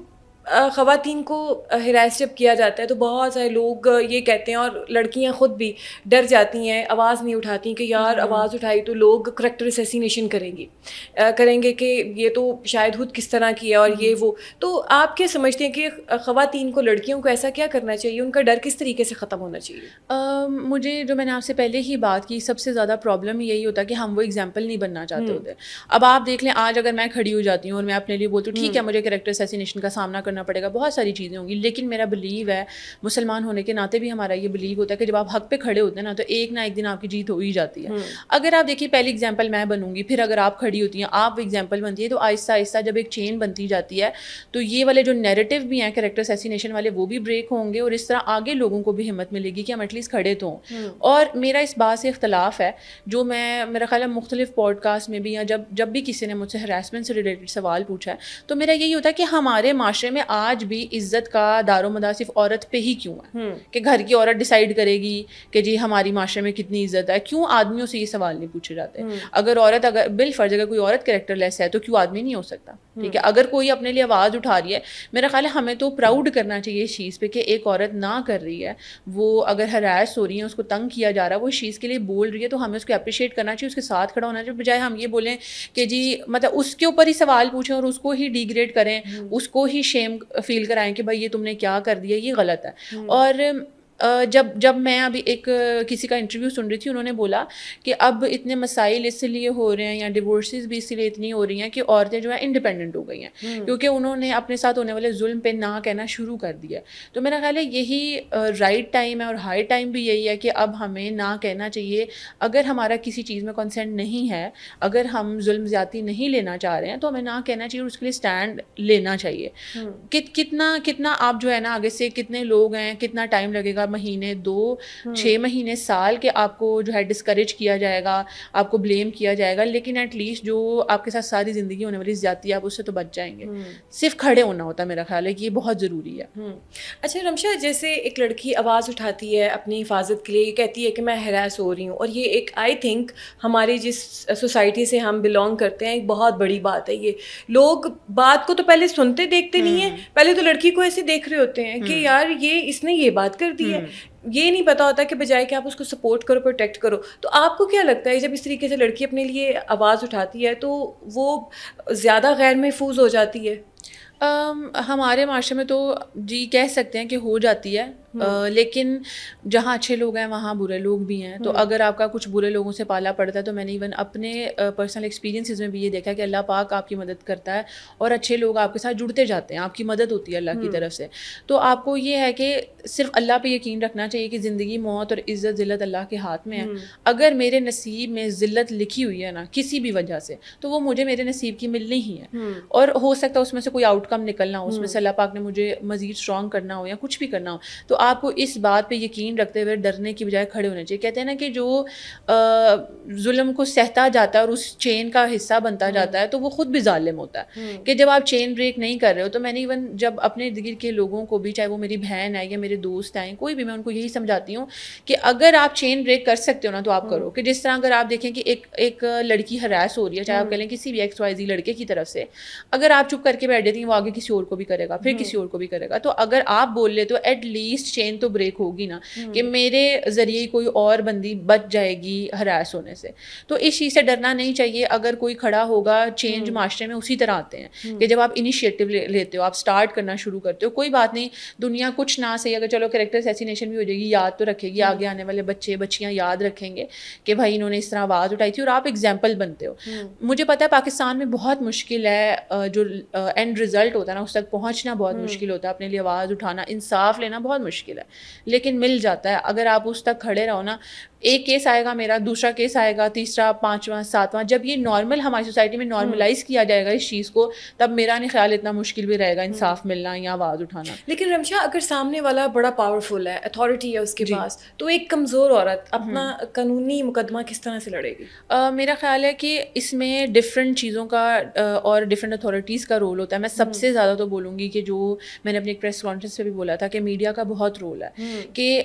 خواتین کو ہراس جب کیا جاتا ہے تو بہت سارے لوگ یہ کہتے ہیں, اور لڑکیاں خود بھی ڈر جاتی ہیں, آواز نہیں اٹھاتی کہ یار آواز اٹھائی تو لوگ کریکٹر اسیسینیشن کریں گے کہ یہ تو شاید خود کس طرح کی ہے اور یہ وہ. تو آپ کیا سمجھتے ہیں کہ خواتین کو, لڑکیوں کو ایسا کیا کرنا چاہیے, ان کا ڈر کس طریقے سے ختم ہونا چاہیے؟ مجھے جو میں نے آپ سے پہلے ہی بات کی, سب سے زیادہ پرابلم یہی ہوتا ہے کہ ہم وہ ایگزامپل نہیں بننا چاہتے ہوتے. اب آپ دیکھ لیں, آج اگر میں کھڑی ہو جاتی ہوں اور میں اپنے لیے بولتی ہوں ٹھیک ہے مجھے کریکٹر اسیسینیشن کا سامنا کرنا پڑے گا, بہت ساری چیزیں ہوں گی, لیکن میرا بلیو ہے, مسلمان ہونے کے ناطے بھی ہمارا یہ بلیو ہوتا ہے کہ جب آپ حق پہ کھڑے ہوتے ہیں نا تو ایک نہ ایک دن آپ کی جیت ہو ہی جاتی ہے. اگر آپ دیکھیے پہلی ایگزامپل میں بنوں گی, پھر اگر آپ کھڑی ہوتی ہیں, آپ ایگزامپل بنتی ہے, تو آہستہ آہستہ جب ایک چین بنتی جاتی ہے تو یہ والے جو نیریٹو بھی ہیں کریکٹر اسیسینیشن والے وہ بھی بریک ہوں گے, اور اس طرح آگے لوگوں کو بھی ہمت ملے گی کہ ہم ایٹ لیسٹ کھڑے تو ہوں. اور میرا اس بات سے اختلاف ہے, جو میں میرا خیال ہے مختلف پوڈ کاسٹ میں بھی, یا جب بھی کسی نے مجھ سے ہراسمنٹ سے ریلیٹڈ سوال پوچھا ہے, تو میرا یہی ہوتا ہے کہ ہمارے معاشرے میں آج بھی عزت کا دار و مدار صرف عورت پہ ہی کیوں ہے, کہ گھر کی عورت ڈیسائیڈ کرے گی کہ جی ہماری معاشرے میں کتنی عزت ہے. کیوں آدمیوں سے یہ سوال نہیں پوچھے جاتے؟ اگر عورت, اگر بالفرض اگر کوئی عورت کریکٹر لیس ہے تو کیوں آدمی نہیں ہو سکتا؟ ٹھیک ہے, اگر کوئی اپنے لیے آواز اٹھا رہی ہے, میرا خیال ہے ہمیں تو پراؤڈ کرنا چاہیے اس چیز پہ کہ ایک عورت نہ کر رہی ہے, وہ اگر ہراس ہو رہی ہے, اس کو تنگ کیا جا رہا ہے, وہ اس چیز کے لیے بول رہی ہے, تو ہمیں اس کو اپریشیٹ کرنا چاہیے, اس کے ساتھ کھڑا ہونا چاہیے, بجائے ہم یہ بولیں کہ جی مطلب اس کے اوپر ہی سوال پوچھیں اور اس کو ہی ڈیگریڈ کریں, اس کو ہی شیم فیل کرائیں کہ بھائی یہ تم نے کیا کر دیا, یہ غلط ہے. اور جب میں ابھی ایک کسی کا انٹرویو سن رہی تھی, انہوں نے بولا کہ اب اتنے مسائل اس لیے ہو رہے ہیں یا ڈیورسز بھی اس لیے اتنی ہو رہی ہیں کہ عورتیں جو ہیں انڈیپینڈنٹ ہو گئی ہیں, کیونکہ انہوں نے اپنے ساتھ ہونے والے ظلم پہ نہ کہنا شروع کر دیا. تو میرا خیال ہے یہی رائٹ ٹائم ہے, اور ہائی ٹائم بھی یہی ہے کہ اب ہمیں نہ کہنا چاہیے. اگر ہمارا کسی چیز میں کنسنٹ نہیں ہے, اگر ہم ظلم زیادتی نہیں لینا چاہ رہے ہیں, تو ہمیں نہ کہنا چاہیے اور اس کے لیے اسٹینڈ لینا چاہیے. کتنا آپ جو ہے نا آگے سے کتنے لوگ ہیں, کتنا ٹائم لگے گا, مہینے 2 6 مہینے سال کے آپ کو جو ہے ڈسکریج کیا جائے گا, آپ کو بلیم کیا جائے گا, لیکن ایٹ لیسٹ جو آپ کے ساتھ ساری زندگی ہونے والی زیادتی ہے آپ اس سے تو بچ جائیں گے. صرف کھڑے ہونا ہوتا ہے, میرا خیال ہے کہ یہ بہت ضروری ہے. اچھا رمشا, جیسے ایک لڑکی آواز اٹھاتی ہے اپنی حفاظت کے لیے, یہ کہتی ہے کہ میں ہراس ہو رہی ہوں, اور یہ ایک آئی تھنک ہماری جس سوسائٹی سے ہم بلانگ کرتے ہیں ایک بہت بڑی بات ہے. یہ لوگ بات کو تو پہلے سنتے دیکھتے نہیں ہیں, پہلے تو لڑکی کو ایسے دیکھ رہے ہوتے ہیں کہ یار یہ اس نے یہ بات کر دی ہے, یہ نہیں پتا ہوتا کہ بجائے کہ آپ اس کو سپورٹ کرو, پروٹیکٹ کرو. تو آپ کو کیا لگتا ہے جب اس طریقے سے لڑکی اپنے لیے آواز اٹھاتی ہے تو وہ زیادہ غیر محفوظ ہو جاتی ہے؟ ہمارے معاشرے میں تو جی کہہ سکتے ہیں کہ ہو جاتی ہے, لیکن جہاں اچھے لوگ ہیں وہاں برے لوگ بھی ہیں. تو اگر آپ کا کچھ برے لوگوں سے پالا پڑتا ہے, تو میں نے ایون اپنے پرسنل ایکسپیرینسز میں بھی یہ دیکھا کہ اللہ پاک آپ کی مدد کرتا ہے اور اچھے لوگ آپ کے ساتھ جڑتے جاتے ہیں, آپ کی مدد ہوتی ہے اللہ کی طرف سے. تو آپ کو یہ ہے کہ صرف اللہ پہ یقین رکھنا چاہیے کہ زندگی, موت اور عزت ذلت اللہ کے ہاتھ میں ہے. اگر میرے نصیب میں ذلت لکھی ہوئی ہے نا کسی بھی وجہ سے, تو وہ مجھے میرے نصیب کی ملنی ہی ہے, اور ہو سکتا ہے اس میں سے کوئی آؤٹ کم نکلنا ہو, اس میں سے اللہ پاک نے مجھے مزید اسٹرانگ کرنا ہو یا کچھ بھی کرنا ہو. تو آپ کو اس بات پہ یقین رکھتے ہوئے ڈرنے کی بجائے کھڑے ہونے چاہیے. کہتے ہیں نا کہ جو ظلم کو سہتا جاتا ہے اور اس چین کا حصہ بنتا جاتا ہے, تو وہ خود بھی ظالم ہوتا ہے. کہ جب آپ چین بریک نہیں کر رہے ہو, تو میں نے ایون جب اپنے ارد گرد کے لوگوں کو بھی, چاہے وہ میری بہن ہے یا میرے دوست ہیں, کوئی بھی, میں ان کو یہی سمجھاتی ہوں کہ اگر آپ چین بریک کر سکتے ہو نا تو آپ کرو. کہ جس طرح اگر آپ دیکھیں کہ ایک لڑکی ہراس ہو رہی ہے, چاہے آپ کہہ لیں کسی بھی XYZ لڑکے کی طرف سے, اگر آپ چپ کر کے بیٹھ جاتی ہیں, وہ آگے کسی اور کو بھی کرے گا, پھر کسی اور کو بھی کرے گا. تو اگر آپ بول لیتے ہو ایٹ لیسٹ چین تو بریک ہوگی نا کہ میرے ذریعے کوئی اور بندی بچ جائے گی ہراس ہونے سے. تو اس چیز سے ڈرنا نہیں چاہیے. اگر کوئی کھڑا ہوگا, چینج معاشرے میں اسی طرح آتے ہیں کہ جب آپ انیشیٹو لیتے ہو, آپ اسٹارٹ کرنا شروع کرتے ہو, کوئی بات نہیں, دنیا کچھ نہ صحیح, اگر چلو کریکٹر اسیسینیشن بھی ہو جائے گی, یاد تو رکھے گی, آگے آنے والے بچے بچیاں یاد رکھیں گے کہ بھائی انہوں نے اس طرح آواز اٹھائی تھی, اور آپ ایگزامپل بنتے ہو. مجھے پتا ہے پاکستان میں بہت مشکل ہے, جو اینڈ رزلٹ ہوتا ہے نا اس تک پہنچنا بہت مشکل ہوتا ہے, اپنے لیے آواز اٹھانا, انصاف لینا بہت مشکل ہے, لیکن مل جاتا ہے اگر آپ اس تک کھڑے رہو نا. ایک کیس آئے گا میرا, دوسرا کیس آئے گا, تیسرا, پانچواں, ساتواں, جب یہ نارمل ہماری سوسائٹی میں نارملائز کیا جائے گا اس چیز کو, تب میرا نہیں خیال اتنا مشکل بھی رہے گا انصاف ملنا یا آواز اٹھانا. لیکن رمشا, اگر سامنے والا بڑا پاورفل ہے, اتھارٹی ہے اس کے پاس, تو ایک کمزور عورت اپنا قانونی مقدمہ کس طرح سے لڑے گی؟ میرا خیال ہے کہ اس میں ڈفرینٹ چیزوں کا اور ڈفرینٹ اتھارٹیز کا رول ہوتا ہے. میں سب سے زیادہ تو بولوں گی کہ جو میں نے اپنی ایک پریس کانفرنس پہ بھی بولا تھا کہ میڈیا کا بہت رول ہے, کہ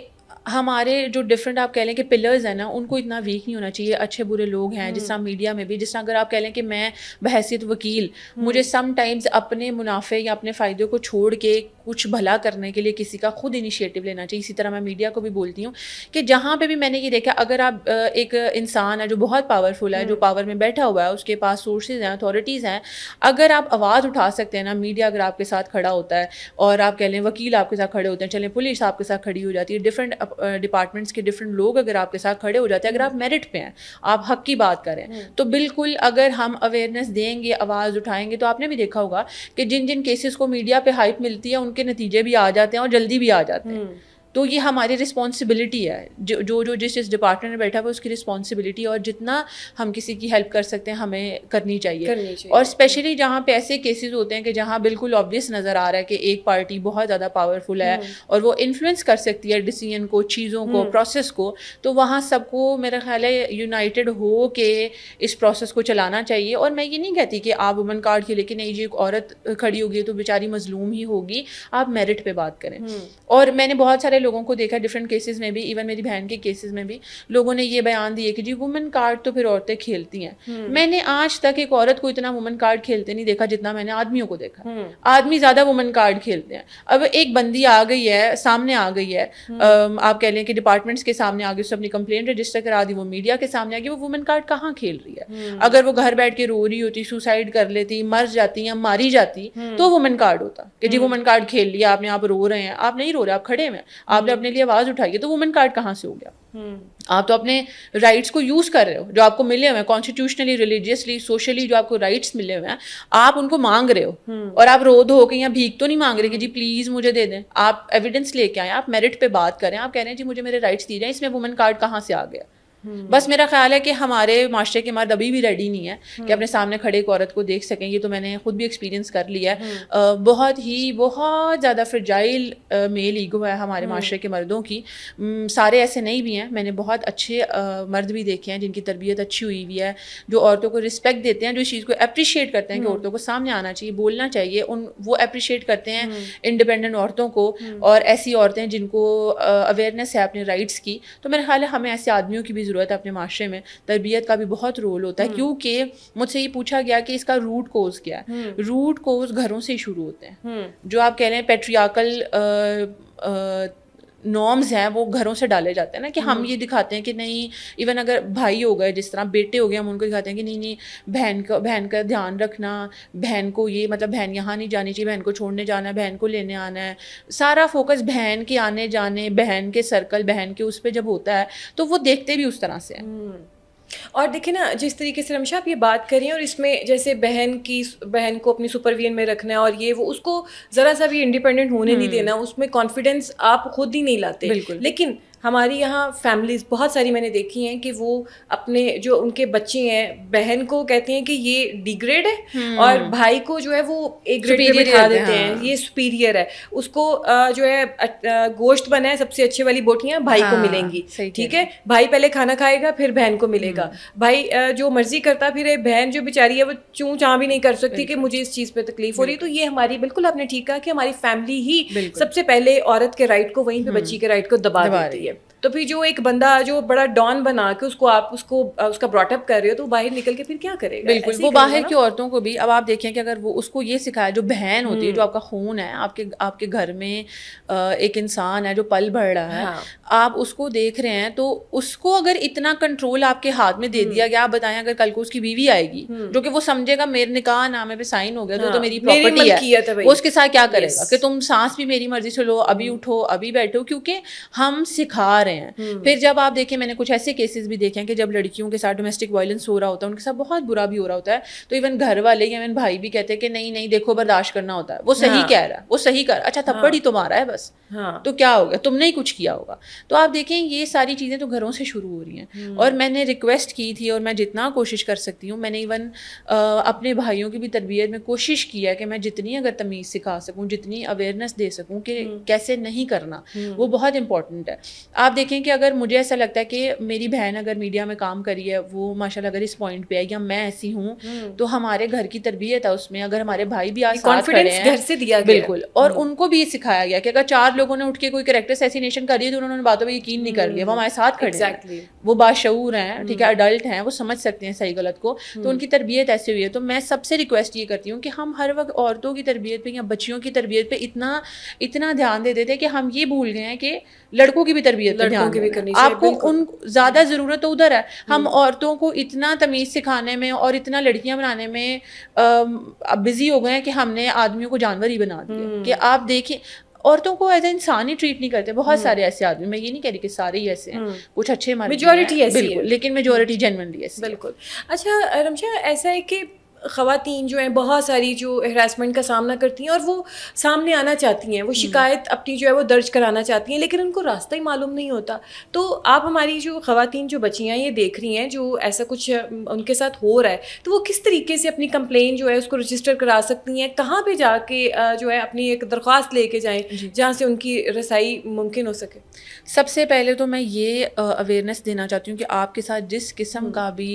ہمارے جو ڈفرینٹ آپ کہہ لیں کہ پلرز ہیں نا, ان کو اتنا ویک نہیں ہونا چاہیے. اچھے برے لوگ ہیں, جس طرح میڈیا میں بھی, جس طرح اگر آپ کہہ لیں کہ میں بحیثیت وکیل, مجھے سم ٹائمز اپنے منافع یا اپنے فائدے کو چھوڑ کے کچھ بھلا کرنے کے لیے کسی کا خود انیشیٹو لینا چاہیے. اسی طرح میں میڈیا کو بھی بولتی ہوں کہ جہاں پہ بھی میں نے یہ دیکھا, اگر آپ ایک انسان ہے جو بہت پاورفل ہے, جو پاور میں بیٹھا ہوا ہے, اس کے پاس سورسز ہیں, اتھارٹیز ہیں, اگر آپ آواز اٹھا سکتے ہیں نا, میڈیا اگر آپ کے ساتھ کھڑا ہوتا ہے, اور آپ کہہ لیں وکیل آپ کے ساتھ کھڑے ہوتے ہیں, چلیں پولیس آپ کے ساتھ کھڑی ہو جاتی ہے, ڈفرینٹ ڈپارٹمنٹس کے ڈفرینٹ لوگ اگر آپ کے ساتھ کھڑے ہو جاتے ہیں, اگر آپ میرٹ پہ ہیں, آپ حق کی بات کریں, تو بالکل اگر ہم اویئرنیس دیں گے, آواز اٹھائیں گے, تو آپ نے بھی دیکھا ہوگا کہ جن جن کیسز کو میڈیا پہ ہائپ ملتی ہے ان کے نتیجے بھی آ جاتے ہیں اور جلدی بھی آ جاتے ہیں. تو یہ ہماری رسپانسبلٹی ہے, جو جس ڈپارٹمنٹ میں بیٹھا ہوا اس کی رسپانسبلٹی, اور جتنا ہم کسی کی ہیلپ کر سکتے ہیں ہمیں کرنی چاہیے. اور اسپیشلی جہاں پہ ایسے کیسز ہوتے ہیں کہ جہاں بالکل آبویس نظر آ رہا ہے کہ ایک پارٹی بہت زیادہ پاورفل ہے اور وہ انفلوئنس کر سکتی ہے ڈیسیژن کو, چیزوں کو, پروسیس کو, تو وہاں سب کو میرا خیال ہے یونائٹیڈ ہو کے اس پروسیس کو چلانا چاہیے. اور میں یہ نہیں کہتی کہ آپ وومن کارڈ کے لیکن نہیں جی ایک عورت کھڑی ہوگی تو بیچاری مظلوم ہی ہوگی, آپ میرٹ پہ بات کریں. اور میں نے بہت سارے لوگوں کو دیکھا ڈفرینٹ کیسز میں بھی, ایون میری بہن کے کیسز میں بھی لوگوں نے یہ بیان دیے کہ جی وومن کارڈ تو پھر عورتیں کھیلتی ہیں. میں نے آج تک ایک عورت کو اتنا وومن کارڈ کھیلتے نہیں دیکھا جتنا میں نے آدمیوں کو دیکھا. آدمی زیادہ وومن کارڈ کھیلتے ہیں. اب ایک بندی آ گئی ہے, سامنے آ گئی ہے, آپ کہہ لیں کہ ڈپارٹمنٹس کے سامنے آ گئی, اس سے اپنی کمپلینٹ رجسٹر کرا دی, وہ میڈیا کے سامنے آ گئی, وہ وومن کارڈ کہاں کھیل رہی ہے؟ اگر وہ گھر بیٹھ کے رو رہی ہوتی, سوسائڈ کر لیتی, مر جاتی یا ماری جاتی, تو وومن کارڈ ہوتا کہ جی وومن کارڈ کھیل لیا آپ نے, آپ رو رہے ہیں. آپ نہیں رو رہے, آپ کھڑے ہوئے, آپ نے اپنے لیے آواز اٹھائی ہے, تو وومن کارڈ کہاں سے ہو گیا؟ آپ تو اپنے رائٹس کو یوز کر رہے ہو, جو آپ کو ملے ہوئے ہیں کانسٹیٹیوشنلی, ریلیجیسلی, سوشلی, جو آپ کو رائٹس ملے ہوئے ہیں, آپ ان کو مانگ رہے ہو. اور آپ رو دھو کے یا بھیک تو نہیں مانگ رہے کہ جی پلیز مجھے دے دیں. آپ ایویڈنس لے کے آئیں, آپ میرٹ پہ بات کریں, آپ کہہ رہے ہیں جی مجھے میرے رائٹس دیے جائیں. اس میں وومن کارڈ کہاں سے آ گیا؟ بس میرا خیال ہے کہ ہمارے معاشرے کے مرد ابھی بھی ریڈی نہیں ہے کہ اپنے سامنے کھڑے ایک عورت کو دیکھ سکیں. یہ تو میں نے خود بھی ایکسپیرینس کر لیا ہے. بہت زیادہ فرجائل میل ایگو ہے ہمارے معاشرے کے مردوں کی. سارے ایسے نہیں بھی ہیں, میں نے بہت اچھے مرد بھی دیکھے ہیں جن کی تربیت اچھی ہوئی ہوئی ہے, جو عورتوں کو رسپیکٹ دیتے ہیں, جو اس چیز کو اپریشیٹ کرتے ہیں کہ عورتوں کو سامنے آنا چاہیے, بولنا چاہیے. وہ اپریشیٹ کرتے ہیں انڈیپینڈنٹ عورتوں کو, اور ایسی عورتیں جن کو اویئرنیس ہے اپنے رائٹس کی. تو میرا خیال ہے ہمیں ایسے آدمیوں کی بھی ضرورت ہے اپنے معاشرے میں. تربیت کا بھی بہت رول ہوتا ہے, کیونکہ مجھ سے یہ پوچھا گیا کہ اس کا روٹ کوز کیا ہے. روٹ کوز گھروں سے ہی شروع ہوتے ہیں. جو آپ کہہ رہے ہیں پیٹریارکل نارمز ہیں وہ گھروں سے ڈالے جاتے ہیں نا, کہ ہم یہ دکھاتے ہیں کہ نہیں, ایون اگر بھائی ہو گئے, جس طرح بیٹے ہو گئے, ہم ان کو دکھاتے ہیں کہ نہیں بہن کا دھیان رکھنا, بہن کو یہ مطلب بہن یہاں نہیں جانی چاہیے, بہن کو چھوڑنے جانا ہے, بہن کو لینے آنا ہے. سارا فوکس بہن کے آنے جانے, بہن کے سرکل, بہن کے اس پہ جب ہوتا ہے تو وہ دیکھتے بھی اس طرح سے ہیں. اور دیکھیں نا, جس طریقے سے رمشا آپ یہ بات کریں, اور اس میں جیسے بہن کو اپنی سپرویژن میں رکھنا ہے, اور یہ وہ اس کو ذرا سا بھی انڈیپینڈنٹ ہونے نہیں دینا, اس میں کانفیڈینس آپ خود ہی نہیں لاتے. لیکن ہماری یہاں فیملیز بہت ساری میں نے دیکھی ہیں کہ وہ اپنے جو ان کے بچے ہیں, بہن کو کہتے ہیں کہ یہ ڈیگریڈ ہے, اور بھائی کو جو ہے وہ ایک گریڈ پہ بٹھا دیتے ہیں, یہ سپیریئر ہے. اس کو جو ہے گوشت بنا ہے, سب سے اچھے والی بوٹیاں بھائی کو ملیں گی, ٹھیک ہے, بھائی پہلے کھانا کھائے گا پھر بہن کو ملے گا. بھائی جو مرضی کرتا پھر بہن جو بیچاری ہے وہ چوں چاں بھی نہیں کر سکتی کہ مجھے اس چیز پہ تکلیف ہو رہی. تو یہ ہماری بالکل آپ نے ٹھیک کہا کہ ہماری فیملی ہی سب سے پہلے عورت کے رائٹ کو, وہیں پہ بچی کے رائٹ کو دبا دیتی ہے. تو پھر جو ایک بندہ جو بڑا ڈان بنا کے آپ اس کا براٹ اپ کر رہے ہو تو باہر نکل کے پھر کیا کرے گا؟ بالکل. وہ باہر کی عورتوں کو بھی اب آپ دیکھیں کہ اگر وہ اس کو یہ سکھایا, جو بہن ہوتی ہے, جو آپ کا خون ہے, آپ کے گھر میں ایک انسان ہے جو پل بڑھ رہا ہے, آپ اس کو دیکھ رہے ہیں, تو اس کو اگر اتنا کنٹرول آپ کے ہاتھ میں دے دیا گیا, آپ بتائیں اگر کل کو اس کی بیوی آئے گی جو کہ وہ سمجھے گا میرے نکاح نامے پہ سائن ہو گیا تو میری پراپرٹی ہے, وہ اس کے ساتھ کیا کرے گا کہ تم سانس بھی میری مرضی سے لو, ابھی اٹھو ابھی بیٹھو, کیونکہ ہم سکھا رہے ہیں. پھر جب آپ دیکھیں, میں نے کچھ ایسے کیسز بھی دیکھے ہیں کہ جب لڑکیوں کے ساتھ ڈومیسٹک وائلنس ہو رہا ہوتا ہے, ان کے ساتھ بہت برا بھی ہو رہا ہوتا ہے, تو ایون گھر والے یا ایون بھائی بھی کہتے ہیں کہ نہیں دیکھو برداشت کرنا ہوتا ہے, وہ صحیح کہہ رہا ہے, وہ صحیح کر, اچھا تھپڑ ہی تمہارا ہے بس, تو کیا ہو گیا, تم نے ہی کچھ کیا ہوگا. تو آپ دیکھیں یہ ساری چیزیں تو گھروں سے شروع ہو رہی ہیں. اور میں نے ریکویسٹ کی تھی, اور میں جتنا کوشش کر سکتی ہوں, میں نے ایون اپنے بھائیوں کی بھی تربیت میں کوشش کی ہے کہ میں جتنی اگر تمیز سکھا سکوں, جتنی اویئرنیس دے سکوں کہ کیسے نہیں کرنا, وہ بہت امپورٹنٹ ہے. آپ دیکھیں کہ اگر مجھے ایسا لگتا ہے کہ میری بہن اگر میڈیا میں کام کری ہے, وہ ماشاء اللہ اگر اس پوائنٹ پہ ہے, یا میں ایسی ہوں, تو ہمارے گھر کی تربیت ہے اس میں, اگر ہمارے بھائی بھی آج ساتھ کھڑے ہیں, گھر سے دیا گیا, بالکل, اور ان کو بھی یہ سکھایا گیا کہ اگر 4 لوگوں نے اٹھ کے کوئی کریکٹر اسیسینیشن کر دی تو انہوں نے باتوں پہ یقین نہیں کر لیا, وہ ہمارے ساتھ کھڑے ہیں, وہ باشعور ہیں, ٹھیک ہے, اڈلٹ ہیں, وہ سمجھ سکتے ہیں صحیح غلط کو, تو ان کی تربیت ایسی ہوئی ہے. تو میں سب سے ریکویسٹ یہ کرتی ہوں کہ ہم ہر وقت عورتوں کی تربیت پہ یا بچیوں کی تربیت پہ اتنا دھیان دے دیتے کہ ہم یہ بھول گئے ہیں کہ لڑکوں کی بھی تربیت پہ دھیان دیں. آپ کو ان زیادہ ضرورت تو ادھر ہے, ہم عورتوں کو اتنا تمیز سکھانے میں اور اتنا لڑکیاں بنانے میں بزی ہو گئے ہیں کہ ہم نے آدمیوں کو جانور ہی بنا دیا. کہ آپ دیکھیں عورتوں کو ایز اے انسان ہی ٹریٹ نہیں کرتے. بہت سارے ایسے آدمی, میں یہ نہیں کہہ رہی کہ سارے ہی ایسے ہیں, کچھ اچھے میجورٹی ایسی ہے, لیکن میجورٹی جینوئنلی ایسی. بالکل. اچھا رمشا, ایسا ہے کہ خواتین جو ہیں بہت ساری جو ہراسمنٹ کا سامنا کرتی ہیں اور وہ سامنے آنا چاہتی ہیں, وہ شکایت اپنی جو ہے وہ درج کرانا چاہتی ہیں, لیکن ان کو راستہ ہی معلوم نہیں ہوتا. تو آپ ہماری جو خواتین جو بچیاں یہ دیکھ رہی ہیں جو ایسا کچھ ان کے ساتھ ہو رہا ہے, تو وہ کس طریقے سے اپنی کمپلین جو ہے اس کو رجسٹر کرا سکتی ہیں, کہاں پہ جا کے جو ہے اپنی ایک درخواست لے کے جائیں جہاں سے ان کی رسائی ممکن ہو سکے؟ سب سے پہلے تو میں یہ اویئرنیس دینا چاہتی ہوں کہ آپ کے ساتھ جس قسم کا بھی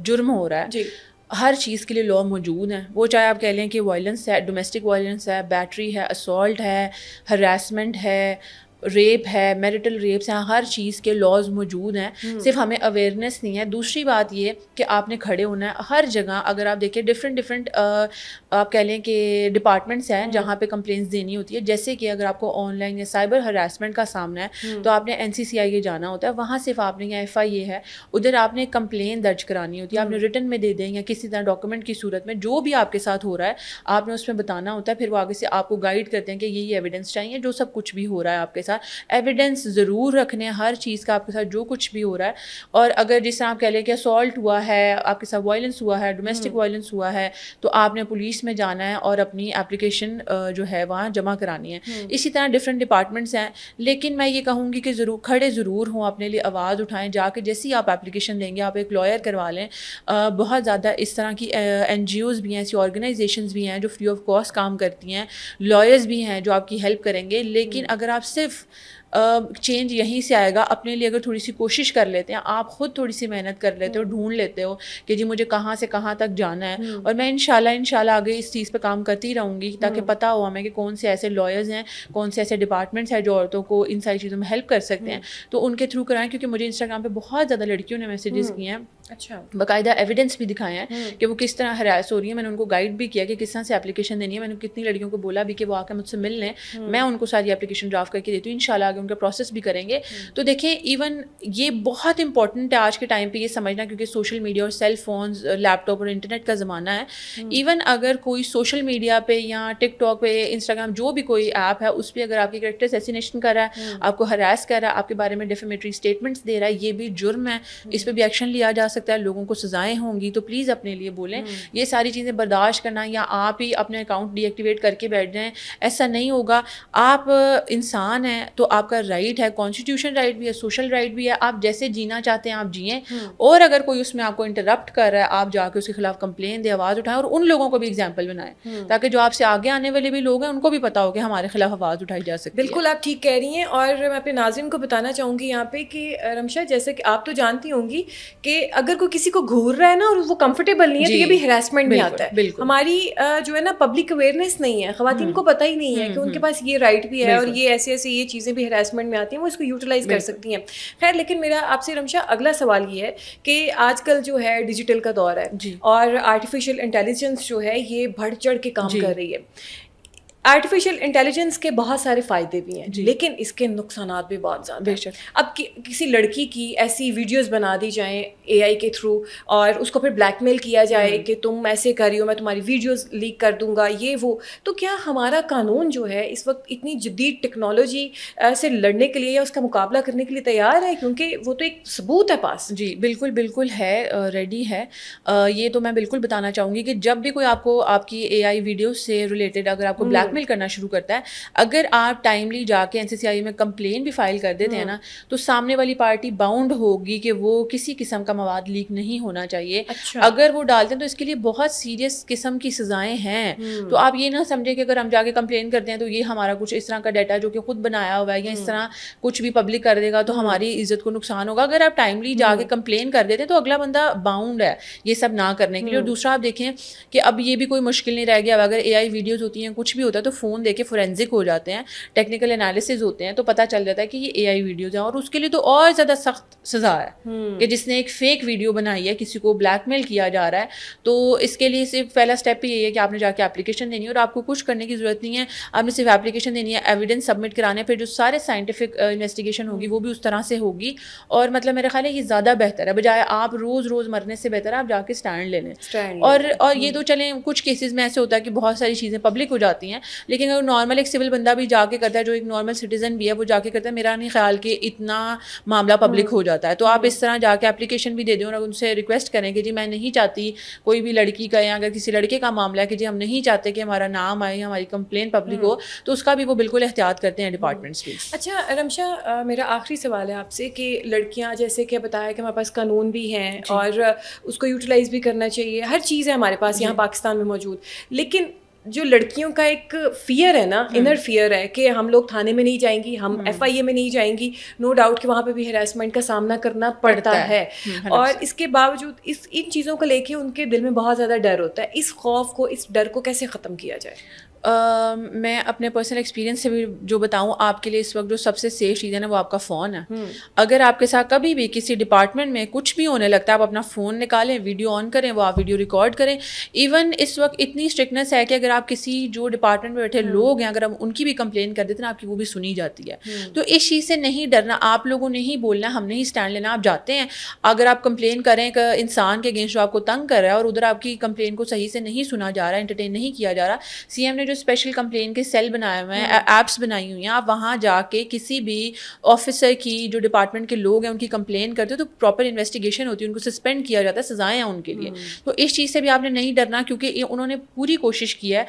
جرم ہو رہا ہے, ہر چیز کے لیے لا موجود ہیں. وہ چاہے آپ کہہ لیں کہ وائلنس ہے, ڈومیسٹک وائلنس ہے, بیٹری ہے, اسالٹ ہے, ہراسمنٹ ہے, ریپ ہے, میرٹل ریپس ہیں, ہر چیز کے لاز موجود ہیں. صرف ہمیں اویئرنیس نہیں ہے. دوسری بات یہ کہ آپ نے کھڑے ہونا ہے ہر جگہ. اگر آپ دیکھیں ڈفرینٹ آپ کہہ لیں کہ ڈپارٹمنٹس ہیں جہاں پہ کمپلینس دینی ہوتی ہے. جیسے کہ اگر آپ کو آن لائن یا سائبر ہراسمنٹ کا سامنا ہے تو آپ نے NCCI جانا ہوتا ہے, وہاں صرف آپ نے یا FIA ہے, ادھر آپ نے کمپلین درج کرانی ہوتی ہے. آپ نے ریٹن میں دے دیں یا کسی طرح ڈاکومنٹ کی صورت میں, جو بھی آپ کے ساتھ ہو رہا ہے آپ نے اس میں بتانا ہوتا ہے. پھر وہ آگے سے آپ کو گائیڈ کرتے ہیں کہ یہ ایویڈنس چاہیے, جو سب کچھ بھی ہو رہا ہے آپ کے ساتھ ایویڈنس ضرور رکھنے ہر چیز کا, آپ کے ساتھ جو کچھ بھی ہو رہا ہے. اور اگر جس طرح آپ کہہ لیں کہ اسالٹ ہوا ہے, آپ کے ساتھ وائلنس ہوا ہے, ڈومیسٹک وائلنس ہوا ہے, تو آپ نے پولیس میں جانا ہے اور اپنی اپلیکیشن جو ہے وہاں جمع کرانی ہے. اسی طرح ڈفرینٹ ڈپارٹمنٹس ہیں, لیکن میں یہ کہوں گی کہ ضرور کھڑے ضرور ہوں, اپنے لیے آواز اٹھائیں. جا کے جیسی آپ اپلیکیشن دیں گے آپ ایک لائر کروا لیں. بہت زیادہ اس طرح کی NGOز بھی ہیں, ایسی آرگنائزیشنز بھی ہیں جو فری آف کاسٹ کام کرتی ہیں, لائرز بھی ہیں جو آپ کی ہیلپ کریں گے. لیکن اگر آپ صرف چینج یہیں سے آئے گا, اپنے لیے اگر تھوڑی سی کوشش کر لیتے ہیں, آپ خود تھوڑی سی محنت کر لیتے ہو, ڈھونڈ لیتے ہو کہ جی مجھے کہاں سے کہاں تک جانا ہے. اور میں انشاءاللہ آگے اس چیز پہ کام کرتی رہوں گی تاکہ پتہ ہو ہمیں کہ کون سے ایسے لائرز ہیں, کون سے ایسے ڈپارٹمنٹس ہیں جو عورتوں کو ان ساری چیزوں میں ہیلپ کر سکتے ہیں, تو ان کے تھرو کرائیں. کیونکہ مجھے انسٹاگرام پہ بہت زیادہ لڑکیوں نے میسیجز کیے ہیں, اچھا باقاعدہ ایویڈنس بھی دکھائے ہیں کہ وہ کس طرح ہراس ہو رہی ہے. میں نے ان کو گائیڈ بھی کیا کہ کس طرح سے اپلیکیشن دینی ہے. میں نے کتنی لڑکیوں کو بولا بھی کہ وہ آ کے مجھ سے مل لیں, میں ان کو ساری اپلیکیشن ڈرافٹ کر کے دیتی ہوں. انشاءاللہ آگے ان کا پروسیس بھی کریں گے. تو دیکھیں ایون یہ بہت امپورٹنٹ ہے آج کے ٹائم پہ یہ سمجھنا, کیونکہ سوشل میڈیا اور سیل فونز, لیپ ٹاپ اور انٹرنیٹ کا زمانہ ہے. ایون اگر کوئی سوشل میڈیا پہ یا ٹک ٹاک پہ, انسٹاگرام, جو بھی کوئی ایپ ہے اس پہ اگر آپ کی کریکٹر اسیسینیشن کر رہا ہے, آپ کو ہراس کر رہا ہے, آپ کے بارے میں ڈیفیمیٹری اسٹیٹمنٹس دے رہا ہے, یہ بھی جرم ہے. اس پہ بھی ایکشن لیا جا سکتا ہے, لوگوں کو سزائیں ہوں گی. تو پلیز اپنے لیے بولیں. یہ ساری چیزیں برداشت کرنا یا آپ ہی اپنے اکاؤنٹ ڈی ایکٹیویٹ کر کے بیٹھ جائیں, ایسا نہیں ہوگا. آپ انسان ہیں تو آپ کا رائٹ ہے, کانسٹیٹیوشن رائٹ بھی ہے, سوشل رائٹ بھی ہے, آپ جیسے جینا چاہتے ہیں آپ جئیں. اور اگر کوئی اس میں آپ کو انٹرپٹ کر رہا ہے, آپ جا کے اس کے خلاف کمپلین دیں, آواز اٹھائیں, اور ان لوگوں کو بھی ایگزامپل بنائیں تاکہ جو آپ سے آگے آنے والے بھی لوگ ہیں ان کو بھی پتا ہو کہ ہمارے خلاف آواز اٹھائی جا سکتی ہے. بالکل آپ ٹھیک کہہ رہی ہیں. اور میں اپنے ناظرین کو بتانا چاہوں گی یہاں پہ کہ رمشا, جیسے کہ آپ تو جانتی ہوں گی کہ اگر کوئی کسی کو گھور رہا ہے نا اور وہ کمفرٹیبل نہیں ہے تو یہ بھی ہراسمنٹ میں آتا ہے. ہماری جو ہے نا پبلک اویئرنیس نہیں ہے, خواتین کو پتہ ہی نہیں ہے کہ ان کے پاس یہ رائٹ بھی ہے اور یہ ایسے ایسے یہ چیزیں بھی ہراسمنٹ میں آتی ہیں وہ اس کو یوٹیلائز کر سکتی ہیں. خیر لیکن میرا آپ سے رمشا اگلا سوال یہ ہے کہ آج کل جو ہے ڈیجیٹل کا دور ہے اور آرٹیفیشیل انٹیلیجنس جو ہے یہ بڑھ چڑھ کے کام کر رہی ہے. آرٹیفیشیل انٹیلیجنس کے بہت سارے فائدے بھی ہیں لیکن اس کے نقصانات بھی بہت زیادہ ہیں. اب کسی لڑکی کی ایسی ویڈیوز بنا دی جائیں اے آئی کے تھرو اور اس کو پھر بلیک میل کیا جائے کہ تم ایسے کر رہی ہو, میں تمہاری ویڈیوز لیک کر دوں گا, یہ وہ, تو کیا ہمارا قانون جو ہے اس وقت اتنی جدید ٹیکنالوجی سے لڑنے کے لیے یا اس کا مقابلہ کرنے کے لیے تیار ہے؟ کیونکہ وہ تو ایک ثبوت ہے پاس. جی بالکل بالکل ہے, ریڈی ہے. یہ تو میں بالکل بتانا چاہوں گی کہ جب بھی کوئی آپ کو آپ کی اے آئی ویڈیو سے ریلیٹڈ اگر آپ کو بلیک میل کرنا شروع کرتا ہے, اگر آپ ٹائملی جا کے NCCI میں کمپلین بھی فائل کر دیتے ہیں نا, تو سامنے والی پارٹی باؤنڈ ہوگی کہ وہ کسی قسم کا مواد لیک نہیں ہونا چاہیے. اگر وہ ڈالتے ہیں تو اس کے لیے بہت سیریس قسم کی سزائیں ہیں. تو آپ یہ نہ سمجھیں کہ اگر ہم جا کے کمپلین کرتے ہیں تو یہ ہمارا کچھ اس طرح کا ڈیٹا جو کہ خود بنایا ہوا ہے یا اس طرح کچھ بھی پبلک کر دے گا تو ہماری عزت کو نقصان ہوگا. اگر آپ ٹائملی جا کے کمپلین کر دیتے ہیں تو اگلا بندہ باؤنڈ ہے یہ سب نہ کرنے کے لیے. اور دوسرا آپ دیکھیں کہ اب یہ بھی کوئی مشکل نہیں رہ گیا, اگر اے آئی ویڈیوز ہوتی ہیں کچھ بھی ہوتا ہے تو فون دے کے فورینزک ہو جاتے ہیں, ٹیکنیکل انالیسز ہوتے ہیں, تو پتہ چل جاتا ہے کہ یہ اے آئی ویڈیوز ہیں. اور اس کے لیے تو اور زیادہ سخت سزا ہے کہ جس نے ایک فیک ویڈیو بنائی ہے, کسی کو بلیک میل کیا جا رہا ہے, تو اس کے لیے صرف پہلا اسٹیپ ہی یہی ہے کہ آپ نے جا کے اپلیکیشن دینی ہے. اور آپ کو کچھ کرنے کی ضرورت نہیں ہے, آپ نے صرف اپلیکیشن دینی ہے, ایویڈنس سبمٹ کرانے, پھر جو سارے سائنٹیفک انویسٹیگیشن ہوگی وہ بھی اس طرح سے ہوگی. اور مطلب میرا خیال ہے یہ زیادہ بہتر ہے, بجائے آپ روز روز مرنے سے بہتر ہے آپ جا کے اسٹینڈ لے لیں. اور یہ تو چلیں کچھ کیسز میں ایسے ہوتا ہے کہ بہت ساری چیزیں پبلک ہو جاتی ہیں, لیکن اگر نارمل ایک سول بندہ بھی جا کے کرتا ہے, جو ایک نارمل سٹیزن بھی ہے وہ جا کے کرتا ہے, میرا نہیں خیال کہ اتنا معاملہ پبلک ہو جاتا ہے. تو آپ اس طرح جا کے اپلیکیشن بھی دے دیں اور ان سے ریکویسٹ کریں کہ جی میں نہیں چاہتی کوئی بھی لڑکی کا یا اگر کسی لڑکے کا معاملہ ہے کہ جی ہم نہیں چاہتے کہ ہمارا نام آئے, ہماری کمپلین پبلک ہو, تو اس کا بھی وہ بالکل احتیاط کرتے ہیں ڈپارٹمنٹس بھی. اچھا رمشا, میرا آخری سوال ہے آپ سے کہ لڑکیاں جیسے کہ بتایا کہ ہمارے پاس قانون بھی ہیں اور اس کو یوٹیلائز بھی کرنا چاہیے, ہر چیز ہے ہمارے پاس یہاں پاکستان میں موجود, لیکن جو لڑکیوں کا ایک فیئر ہے نا, انر فیئر ہے کہ ہم لوگ تھانے میں نہیں جائیں گی, ہم FIA میں نہیں جائیں گی, نو ڈاؤٹ کہ وہاں پہ بھی ہراسمنٹ کا سامنا کرنا پڑتا ہے, اور اس کے باوجود ان چیزوں کو لے کے ان کے دل میں بہت زیادہ ڈر ہوتا ہے. اس خوف کو, اس ڈر کو کیسے ختم کیا جائے؟ میں اپنے پرسنل ایکسپیرینس سے بھی جو بتاؤں آپ کے لیے, اس وقت جو سب سے سیف چیز ہے نا وہ آپ کا فون ہے. اگر آپ کے ساتھ کبھی بھی کسی ڈپارٹمنٹ میں کچھ بھی ہونے لگتا ہے, آپ اپنا فون نکالیں, ویڈیو آن کریں, وہ آپ ویڈیو ریکارڈ کریں. ایون اس وقت اتنی اسٹرکٹنس ہے کہ اگر آپ کسی جو ڈپارٹمنٹ میں بیٹھے لوگ ہیں اگر ہم ان کی بھی کمپلین کر دیتے ہیں آپ کی وہ بھی سنی جاتی ہے. تو اس چیز سے نہیں ڈرنا, آپ لوگوں نے ہی بولنا, ہم نے ہی اسٹینڈ لینا. آپ جاتے ہیں, اگر آپ کمپلین کریں کہ انسان کے اگینسٹ جو آپ کو تنگ کر رہا ہے اور ادھر آپ کی کمپلین کو صحیح سے نہیں سنا جا رہا, انٹرٹین نہیں کیا جا رہا, CM نے جو اسپیشل کمپلین کے سیل بنائے ہوئے ہیں, ایپس بنائی ہوئی ہیں, آپ وہاں جا کے کسی بھی آفیسر کی جو ڈپارٹمنٹ کے لوگ ہیں ان کی کمپلین کرتے تو پراپر انویسٹیگیشن ہوتی ہے, ان کو سسپینڈ کیا جاتا ہے, سزائیں ہیں ان کے لیے. تو اس چیز سے بھی آپ نے نہیں ڈرنا کیونکہ انہوں نے پوری کوشش کی ہے.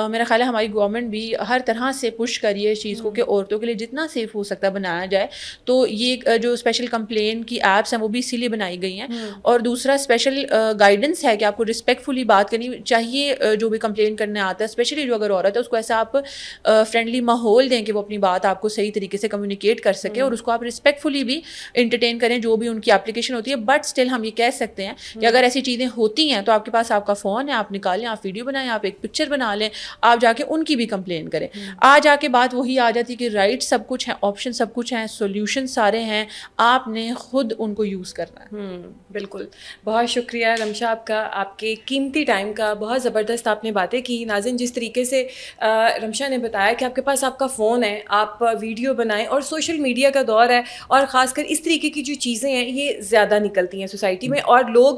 میرا خیال ہے ہماری گورنمنٹ بھی ہر طرح سے پش کری ہے اس چیز کو کہ عورتوں کے لیے جتنا سیف ہو سکتا ہے بنایا جائے. تو یہ جو اسپیشل کمپلین کی ایپس ہیں وہ بھی اسی لیے بنائی گئی ہیں. اور دوسرا اسپیشل گائیڈنس ہے کہ آپ کو رسپیکٹفلی بات کرنی چاہیے, جو بھی کمپلین کرنے آتا ہے, اسپیشلی جو اگر عورت ہے اس کو ایسا آپ فرینڈلی ماحول دیں کہ وہ اپنی بات آپ کو صحیح طریقے سے کمیونیکیٹ کر سکے, اور اس کو آپ رسپیکٹفلی بھی انٹرٹین کریں جو بھی ان کی اپلیکیشن ہوتی ہے. بٹ اسٹل ہم یہ کہہ سکتے ہیں کہ اگر ایسی چیزیں ہوتی ہیں تو آپ کے پاس آپ کا فون ہے, آپ نکالیں, آپ ویڈیو بنائیں, آپ ایک پکچر بنا لیں, آپ جا کے ان کی بھی کمپلین کریں. جا کے بات وہی آ جاتی کہ رائٹ سب کچھ ہے, آپشن سب کچھ ہیں, سولوشن سارے ہیں, آپ نے خود ان کو یوز کرنا ہے. بالکل, بہت شکریہ رمشا آپ کا, آپ کے قیمتی ٹائم کا. بہت زبردست آپ نے باتیں کی. ناظرین, جس طریقے سے رمشا نے بتایا کہ آپ کے پاس آپ کا فون ہے, آپ ویڈیو بنائیں, اور سوشل میڈیا کا دور ہے, اور خاص کر اس طریقے کی جو چیزیں ہیں یہ زیادہ نکلتی ہیں سوسائٹی میں, اور لوگ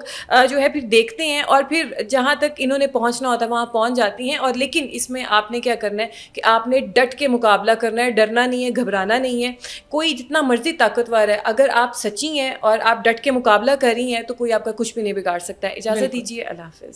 جو ہے پھر دیکھتے ہیں اور پھر جہاں تک انہوں نے پہنچنا ہوتا ہے وہاں پہنچ جاتی ہیں. اور لیکن اس میں آپ نے کیا کرنا ہے کہ آپ نے ڈٹ کے مقابلہ کرنا ہے, ڈرنا نہیں ہے, گھبرانا نہیں ہے. کوئی جتنا مرضی طاقتور ہے, اگر آپ سچی ہیں اور آپ ڈٹ کے مقابلہ کر رہی ہیں تو کوئی آپ کا کچھ بھی نہیں بگاڑ سکتا ہے. اجازت دیجیے, اللہ حافظ.